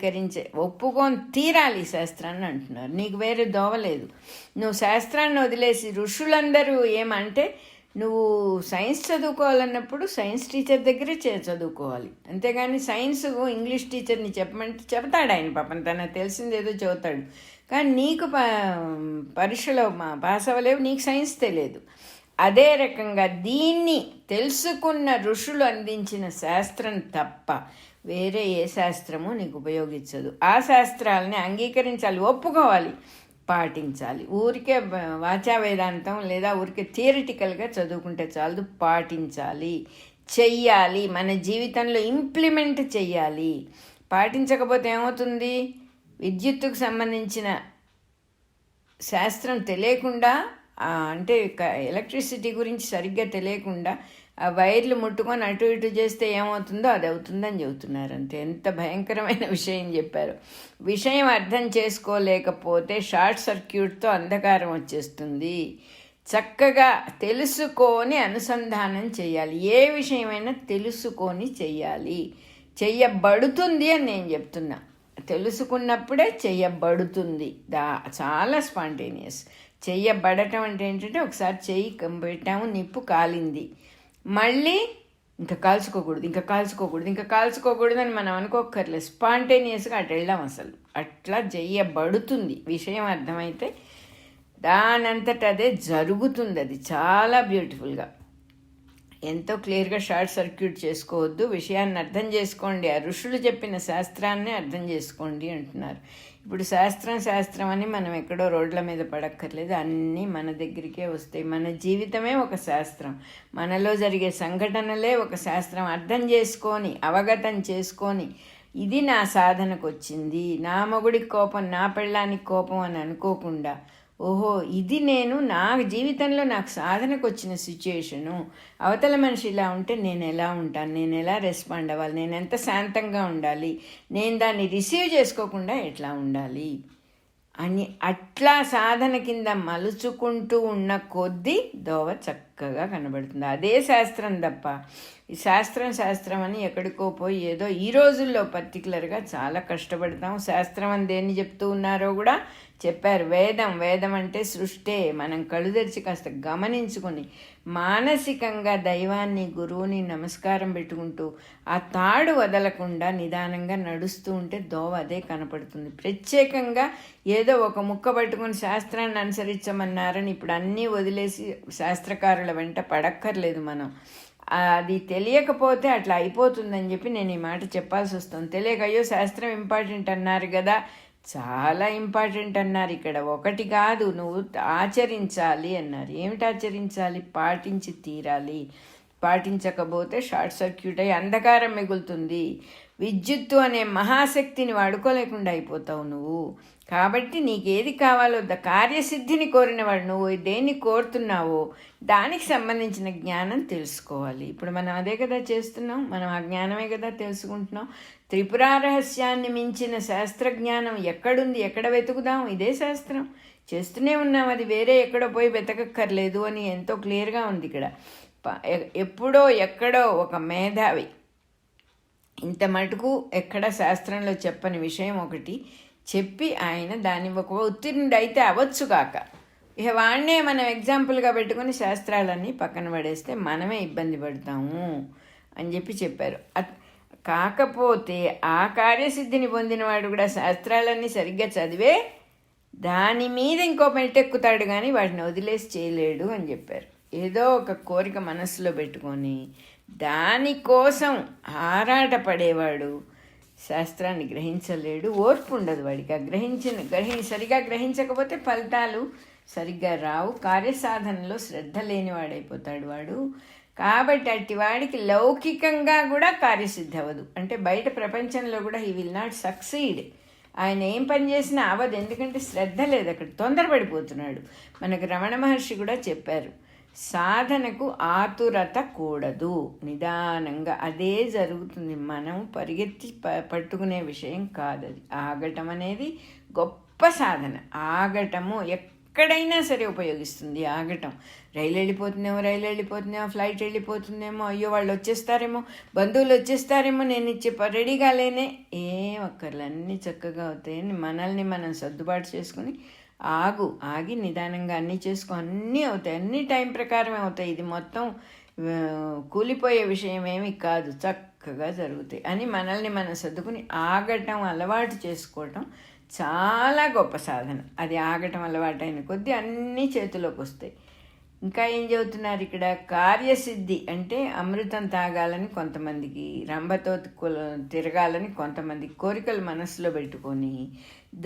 ఒప్పుకొని తీరాలి ఈ శాస్త్రాన్ని అంటున్నారు. నీకు వేరే దోవలేదు. నువ్వు శాస్త్రాన్ని వదిలేసి ఋషులందరూ ఏమంటే నువ్వు సైన్స్ చదువుకోవాలన్నప్పుడు సైన్స్ టీచర్ దగ్గరే చదువుకోవాలి, అంతేగాని సైన్స్ ఇంగ్లీష్ టీచర్ని చెప్పమంటే చెప్తాడు ఆయన, పాపం తనకు తెలిసిందేదో చదువుతాడు. కానీ నీకు పరీక్షలో పాస్ అవ్వలేవు, నీకు సైన్స్ తెలియదు. అదే రకంగా దీన్ని తెలుసుకున్న ఋషులు అందించిన శాస్త్రం తప్ప వేరే ఏ శాస్త్రము నీకు ఉపయోగించదు. ఆ శాస్త్రాలని అంగీకరించాలి, ఒప్పుకోవాలి, పాటించాలి. ఊరికే వాచా వేదాంతం లేదా ఊరికే థియరిటికల్గా చదువుకుంటే చాలదు, పాటించాలి, చెయ్యాలి, మన జీవితంలో ఇంప్లిమెంట్ చెయ్యాలి. పాటించకపోతే ఏమవుతుంది? విద్యుత్తుకు సంబంధించిన శాస్త్రం తెలియకుండా, అంటే ఎలక్ట్రిసిటీ గురించి సరిగ్గా తెలియకుండా ఆ వైర్లు ముట్టుకొని అటు ఇటు చేస్తే ఏమవుతుందో అది అవుతుందని చెబుతున్నారు. అంతే. ఎంత భయంకరమైన విషయం చెప్పారు. విషయం అర్థం చేసుకోలేకపోతే షార్ట్ సర్క్యూట్తో అంధకారం వచ్చేస్తుంది. చక్కగా తెలుసుకొని అనుసంధానం చేయాలి. ఏ విషయమైనా తెలుసుకొని చెయ్యాలి, చెయ్యబడుతుంది అని నేను చెప్తున్నా. తెలుసుకున్నప్పుడే చెయ్యబడుతుంది. చాలా స్పాంటేనియస్. చెయ్యబడటం అంటే ఏంటంటే ఒకసారి చెయ్యి పెట్టాము, నిప్పు కాలింది, మళ్ళీ ఇంకా కాల్చుకోకూడదు అని మనం అనుకోక్కర్లేదు. స్పాంటేనియస్గా అటు వెళ్ళాం. అసలు అట్లా చెయ్యబడుతుంది. విషయం అర్థమైతే దానంతట అదే జరుగుతుంది. అది చాలా బ్యూటిఫుల్గా, ఎంతో క్లియర్గా షార్ట్ సర్క్యూట్ చేసుకోవద్దు. విషయాన్ని అర్థం చేసుకోండి, ఆ ఋషులు చెప్పిన శాస్త్రాన్ని అర్థం చేసుకోండి అంటున్నారు. ఇప్పుడు శాస్త్రం అని మనం ఎక్కడో రోడ్ల మీద పడక్కర్లేదు, అన్నీ మన దగ్గరికే వస్తాయి. మన జీవితమే ఒక శాస్త్రం, మనలో జరిగే సంఘటనలే ఒక శాస్త్రం. అర్థం చేసుకొని, అవగతం చేసుకొని, ఇది నా సాధనకు వచ్చింది, నా మొగుడికి కోపం, నా పెళ్ళానికి కోపం అని అనుకోకుండా, ఓహో ఇది నేను నా జీవితంలో నాకు సాధనకు వచ్చిన సిచ్యుయేషను, అవతల మనిషి ఇలా ఉంటే నేను ఎలా ఉంటాను, నేను ఎలా రెస్పాండ్ అవ్వాలి, నేను ఎంత శాంతంగా ఉండాలి, నేను దాన్ని రిసీవ్ చేసుకోకుండా ఎట్లా ఉండాలి అని అట్లా సాధన కింద మలుచుకుంటూ ఉన్న కొద్దీ దోవ చక్కగా కనబడుతుంది. అదే శాస్త్రం తప్ప ఈ శాస్త్రం అని ఎక్కడికో పోయి ఏదో ఈ రోజుల్లో పర్టికులర్గా చాలా కష్టపడతాం. శాస్త్రం అని దేన్ని చెప్తూ ఉన్నారో కూడా చెప్పారు. వేదం అంటే సృష్టే. మనం కళ్ళు తెరిచి కాస్త గమనించుకొని మానసికంగా దైవాన్ని, గురువుని నమస్కారం పెట్టుకుంటూ ఆ తాడు వదలకుండా నిదానంగా నడుస్తూ ఉంటే దోవ అదే కనపడుతుంది. ప్రత్యేకంగా ఏదో ఒక ముక్క పట్టుకొని శాస్త్రాన్ని అనుసరించమన్నారని ఇప్పుడు అన్నీ వదిలేసి శాస్త్రకారుల వెంట పడక్కర్లేదు మనం. అది తెలియకపోతే అట్లా అయిపోతుందని చెప్పి నేను ఈ మాట చెప్పాల్సి వస్తుంది. తెలియక అయ్యో శాస్త్రం ఇంపార్టెంట్ అన్నారు కదా, చాలా ఇంపార్టెంట్ అన్నారు. ఇక్కడ ఒకటి కాదు, నువ్వు ఆచరించాలి అన్నారు. ఏమిటి ఆచరించాలి? పాటించి తీరాలి. పాటించకపోతే షార్ట్ సర్క్యూట్ అయ్యి అంధకారం మిగులుతుంది. విద్యుత్తు అనే మహాశక్తిని వాడుకోలేకుండా అయిపోతావు నువ్వు. కాబట్టి నీకేది కావాలో కార్యసిద్ధిని కోరినవాడు, నువ్వు దేన్ని కోరుతున్నావో దానికి సంబంధించిన జ్ఞానం తెలుసుకోవాలి. ఇప్పుడు మనం అదే కదా చేస్తున్నాం, మనం ఆ జ్ఞానమే కదా తెలుసుకుంటున్నాం. త్రిపురా రహస్యాన్ని మించిన శాస్త్రజ్ఞానం ఎక్కడుంది? ఎక్కడ వెతుకుదాం? ఇదే శాస్త్రం చేస్తూనే ఉన్నాం. అది వేరే ఎక్కడో పోయి వెతకక్కర్లేదు అని ఎంతో క్లియర్గా ఉంది ఇక్కడ. ఎప్పుడో ఎక్కడో ఒక మేధావి ఇంత మటుకు ఎక్కడ శాస్త్రంలో చెప్పని విషయం ఒకటి చెప్పి ఆయన దాన్ని ఒక ఉత్తీర్ణుడు అయితే అవ్వచ్చు కాక, ఇక వాడినే మనం ఎగ్జాంపుల్గా పెట్టుకుని శాస్త్రాలన్నీ పక్కన పడేస్తే మనమే ఇబ్బంది పడతాము అని చెప్పారు. కాకపోతే ఆ కార్యసిద్ధిని పొందినవాడు కూడా శాస్త్రాలన్నీ సరిగ్గా చదివే దాని మీద ఇంకో మెట్టెక్కుతాడు, కానీ వాటిని వదిలేసి చేయలేడు అని చెప్పారు. ఏదో ఒక కోరిక మనసులో పెట్టుకొని దానికోసం ఆరాటపడేవాడు శాస్త్రాన్ని గ్రహించలేడు. ఓర్పు ఉండదు వాడికి. సరిగా గ్రహించకపోతే ఫలితాలు సరిగ్గా రావు. కార్యసాధనలో శ్రద్ధ లేనివాడైపోతాడు వాడు. కాబట్టి అట్టి వాడికి లౌకికంగా కూడా కార్యసిద్ధి అవ్వదు. అంటే బయట ప్రపంచంలో కూడా హీ విల్ నాట్ సక్సీడ్. ఆయన ఏం పని చేసినా అవ్వదు, ఎందుకంటే శ్రద్ధ లేదు, అక్కడ తొందరపడిపోతున్నాడు. మనకు రమణ మహర్షి కూడా చెప్పారు, సాధనకు ఆతురత కూడదు, నిదానంగా అదే జరుగుతుంది. మనం పరిగెత్తి పట్టుకునే విషయం కాదు అది. ఆగటం అనేది గొప్ప సాధన. ఆగటము ఎక్కడైనా సరే ఉపయోగిస్తుంది. ఆగటం, రైలు వెళ్ళిపోతుందేమో, ఫ్లైట్ వెళ్ళిపోతుందేమో, అయ్యో వాళ్ళు వచ్చేస్తారేమో, బంధువులు వచ్చేస్తారేమో, నేను రెడీగా లేనే, ఏం అక్కర్లు, అన్నీ చక్కగా అవుతాయని మనల్ని మనం సర్దుబాటు చేసుకుని ఆగి నిదానంగా అన్నీ చేసుకో, అన్నీ అవుతాయి, అన్నీ టైం ప్రకారమే అవుతాయి. ఇది మొత్తం కూలిపోయే విషయం ఏమీ కాదు, చక్కగా జరుగుతాయి అని మనల్ని మనం సర్దుకుని ఆగటం అలవాటు చేసుకోవటం చాలా గొప్ప సాధన. అది ఆగటం అలవాటైన కొద్దీ అన్నీ చేతిలోకి వస్తాయి. ఇంకా ఏం చెబుతున్నారు ఇక్కడ, కార్యసిద్ధి అంటే అమృతం తాగాలని కొంతమందికి, రంభతో తిరగాలని కొంతమందికి కోరికలు మనసులో పెట్టుకొని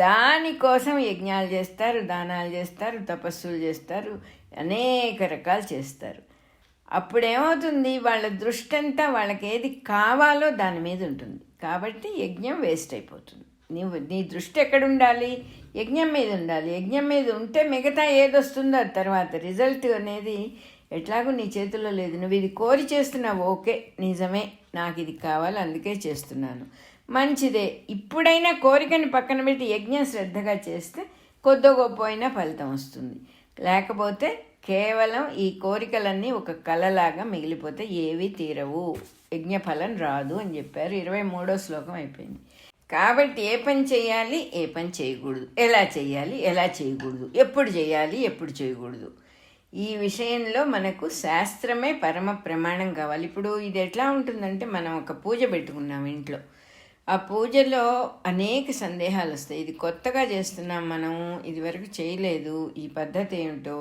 దానికోసం యజ్ఞాలు చేస్తారు, దానాలు చేస్తారు, తపస్సులు చేస్తారు, అనేక రకాలు చేస్తారు. అప్పుడేమవుతుంది, వాళ్ళ దృష్టి అంతా వాళ్ళకి ఏది కావాలో దాని మీద ఉంటుంది. కాబట్టి యజ్ఞం వేస్ట్ అయిపోతుంది. నీ దృష్టి ఎక్కడ ఉండాలి, యజ్ఞం మీద ఉండాలి. యజ్ఞం మీద ఉంటే మిగతా ఏదొస్తుందో తర్వాత రిజల్ట్ అనేది ఎట్లాగో నీ చేతుల్లో లేదు. నువ్వు ఇది కోరి చేస్తున్నావు, ఓకే నిజమే, నాకు ఇది కావాలి అందుకే చేస్తున్నాను, మంచిదే. ఇప్పుడైనా కోరికని పక్కన పెట్టి యజ్ఞం శ్రద్ధగా చేస్తే కొద్ది గొప్ప అయినా ఫలితం వస్తుంది. లేకపోతే కేవలం ఈ కోరికలన్నీ ఒక కళలాగా మిగిలిపోతే ఏవి తీరవు, యజ్ఞఫలం రాదు అని చెప్పారు. 23వ శ్లోకం అయిపోయింది. కాబట్టి ఏ పని చేయాలి, ఏ పని చేయకూడదు, ఎలా చేయాలి, ఎలా చేయకూడదు, ఎప్పుడు చేయాలి, ఎప్పుడు చేయకూడదు, ఈ విషయంలో మనకు శాస్త్రమే పరమ ప్రమాణం కావాలి. ఇప్పుడు ఇది ఎట్లా ఉంటుందంటే, మనం ఒక పూజ పెట్టుకున్నాం ఇంట్లో, ఆ పూజలో అనేక సందేహాలు వస్తాయి. ఇది కొత్తగా చేస్తున్నాం మనం, ఇదివరకు చేయలేదు, ఈ పద్ధతి ఏమిటో,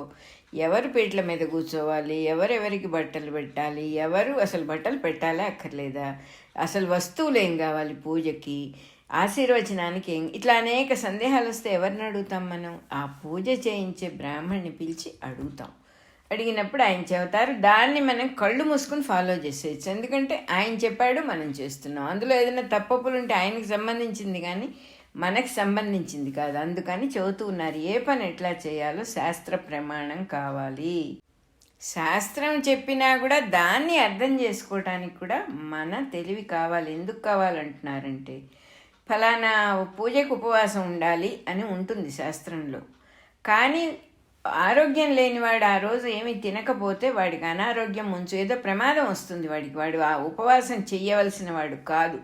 ఎవరు పీటల మీద కూర్చోవాలి, ఎవరెవరికి బట్టలు పెట్టాలి, ఎవరు అసలు బట్టలు పెట్టాలా అక్కర్లేదా, అసలు వస్తువులు ఏం కావాలి పూజకి, ఆశీర్వచనానికి ఏం, ఇట్లా అనేక సందేహాలు వస్తే ఎవరిని అడుగుతాం మనం? ఆ పూజ చేయించే బ్రాహ్మణ్ణి పిలిచి అడుగుతాం. అడిగినప్పుడు ఆయన చెబుతారు, దాన్ని మనం కళ్ళు మూసుకుని ఫాలో చేసేయచ్చు. ఎందుకంటే ఆయన చెప్పాడు, మనం చేస్తున్నాం. అందులో ఏదైనా తప్పులు ఉంటే ఆయనకు సంబంధించింది కానీ మనకు సంబంధించింది కాదు. అందుకని చెబుతూ ఉన్నారు, ఏ పని ఎట్లా చేయాలో శాస్త్ర ప్రమాణం కావాలి. శాస్త్రం చెప్పినా కూడా దాన్ని అర్థం చేసుకోవటానికి కూడా మన తెలివి కావాలి. ఎందుకు కావాలంటున్నారంటే, ఫలానా పూజకు ఉపవాసం ఉండాలి అని ఉంటుంది శాస్త్రంలో. కానీ ఆరోగ్యం లేనివాడు ఆ రోజు ఏమి తినకపోతే వాడికి అనారోగ్యం ఏదో ప్రమాదం వస్తుంది వాడికి, వాడు ఆ ఉపవాసం చెయ్యవలసిన వాడు కాదు.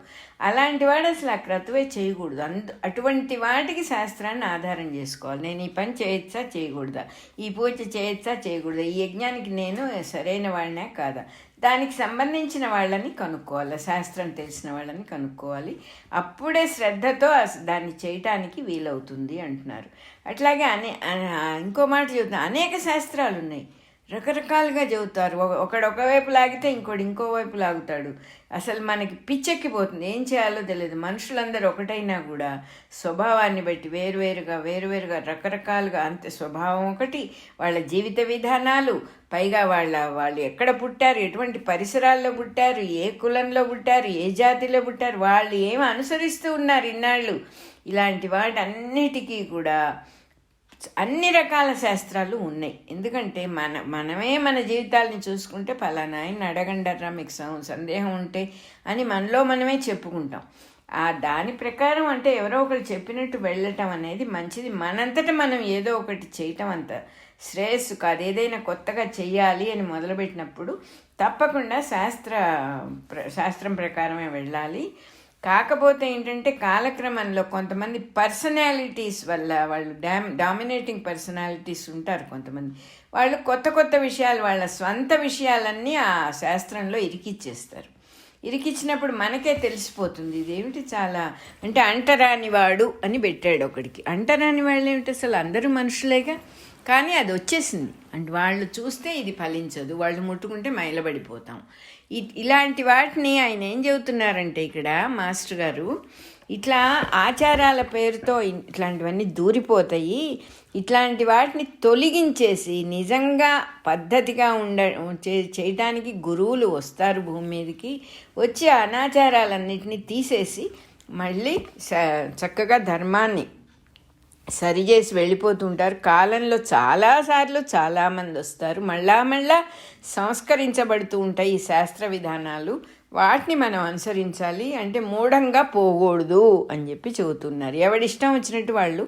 అలాంటి వాడు అసలు ఆ క్రతువే చేయకూడదు. అటువంటి వాటికి శాస్త్రాన్ని ఆధారం చేసుకోవాలి. నేను ఈ పని చేయొచ్చా చేయకూడదా, ఈ పూజ చేయొచ్చా చేయకూడదా, ఈ యజ్ఞానికి నేను సరైన వాడినే కాదా, దానికి సంబంధించిన వాళ్ళని కనుక్కోవాలి, శాస్త్రం తెలిసిన వాళ్ళని కనుక్కోవాలి. అప్పుడే శ్రద్ధతో దాన్ని చేయటానికి వీలవుతుంది అంటున్నారు. అట్లాగే ఇంకో మాట చెబుతున్నా, అనేక శాస్త్రాలు ఉన్నాయి, రకరకాలుగా చెబుతారు. ఒకడు ఒకవైపు లాగితే ఇంకోటి ఇంకోవైపు లాగుతాడు. అసలు మనకి పిచ్చెక్కిపోతుంది, ఏం చేయాలో తెలియదు. మనుషులందరూ ఒకటైనా కూడా స్వభావాన్ని బట్టి వేరువేరుగా రకరకాలుగా, అంతే స్వభావం ఒకటి, వాళ్ళ జీవిత విధానాలు, పైగా వాళ్ళు ఎక్కడ పుట్టారు, ఎటువంటి పరిసరాల్లో పుట్టారు, ఏ కులంలో పుట్టారు, ఏ జాతిలో పుట్టారు, వాళ్ళు ఏమి అనుసరిస్తూ ఉన్నారు ఇన్నాళ్ళు, ఇలాంటి వాటన్నిటికీ కూడా అన్ని రకాల శాస్త్రాలు ఉన్నాయి. ఎందుకంటే మనమే మన జీవితాలని చూసుకుంటే, ఫలానా ఆయన అడగండర్రా మీకు సందేహం ఉంటే అని మనలో మనమే చెప్పుకుంటాం. దాని ప్రకారం అంటే ఎవరో ఒకరు చెప్పినట్టు వెళ్ళటం అనేది మంచిది. మనంతటా మనం ఏదో ఒకటి చేయటం అంత శ్రేయస్సు కాదు. ఏదైనా కొత్తగా చెయ్యాలి అని మొదలుపెట్టినప్పుడు తప్పకుండా శాస్త్రం ప్రకారమే వెళ్ళాలి. కాకపోతే ఏంటంటే, కాలక్రమంలో కొంతమంది పర్సనాలిటీస్ వల్ల, వాళ్ళు డామినేటింగ్ పర్సనాలిటీస్ ఉంటారు కొంతమంది, వాళ్ళు కొత్త విషయాలు, వాళ్ళ స్వంత విషయాలన్నీ ఆ శాస్త్రంలో ఇరికిచ్చేస్తారు. ఇరికిచ్చినప్పుడు మనకే తెలిసిపోతుంది ఇదేమిటి చాలా అంటే అంటరాని వాడు అని పెట్టాడు ఒకడికి. అంటరాని వాళ్ళు ఏమిటి, అసలు అందరూ మనుషులేగా, కానీ అది వచ్చేసింది అంటే వాళ్ళు చూస్తే ఇది ఫలించదు, వాళ్ళు ముట్టుకుంటే మైలబడిపోతాం. ఇలాంటి వాటిని ఆయన ఏం చెబుతున్నారంటే ఇక్కడ మాస్టర్ గారు, ఇట్లా ఆచారాల పేరుతో ఇట్లాంటివన్నీ దూరిపోతాయి. ఇట్లాంటి వాటిని తొలగించేసి నిజంగా పద్ధతిగా చేయటానికి గురువులు వస్తారు భూమి మీదకి. వచ్చి అనాచారాలన్నిటినీ తీసేసి మళ్ళీ చక్కగా ధర్మాన్ని సరిచేసి వెళ్ళిపోతుంటారు. కాలంలో చాలాసార్లు చాలామంది వస్తారు. మళ్ళా సంస్కరించబడుతూ ఉంటాయి ఈ శాస్త్ర విధానాలు. వాటిని మనం అనుసరించాలి. అంటే మూఢంగా పోకూడదు అని చెప్పి చెబుతున్నారు. ఎవడిష్టం వచ్చినట్టు వాళ్ళు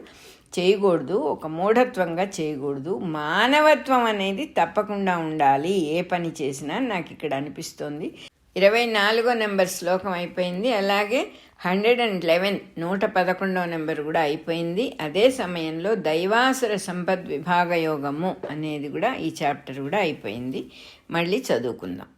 చేయకూడదు, ఒక మూఢత్వంగా చేయకూడదు. మానవత్వం అనేది తప్పకుండా ఉండాలి ఏ పని చేసినా, నాకు ఇక్కడ అనిపిస్తోంది. 24వ నెంబర్ శ్లోకం అయిపోయింది. అలాగే 111 111వ నెంబర్ కూడా అయిపోయింది. అదే సమయంలో దైవాసుర సంపద్ విభాగ యోగము అనేది కూడా ఈ చాప్టర్ కూడా అయిపోయింది. మళ్ళీ చదువుకుందాం.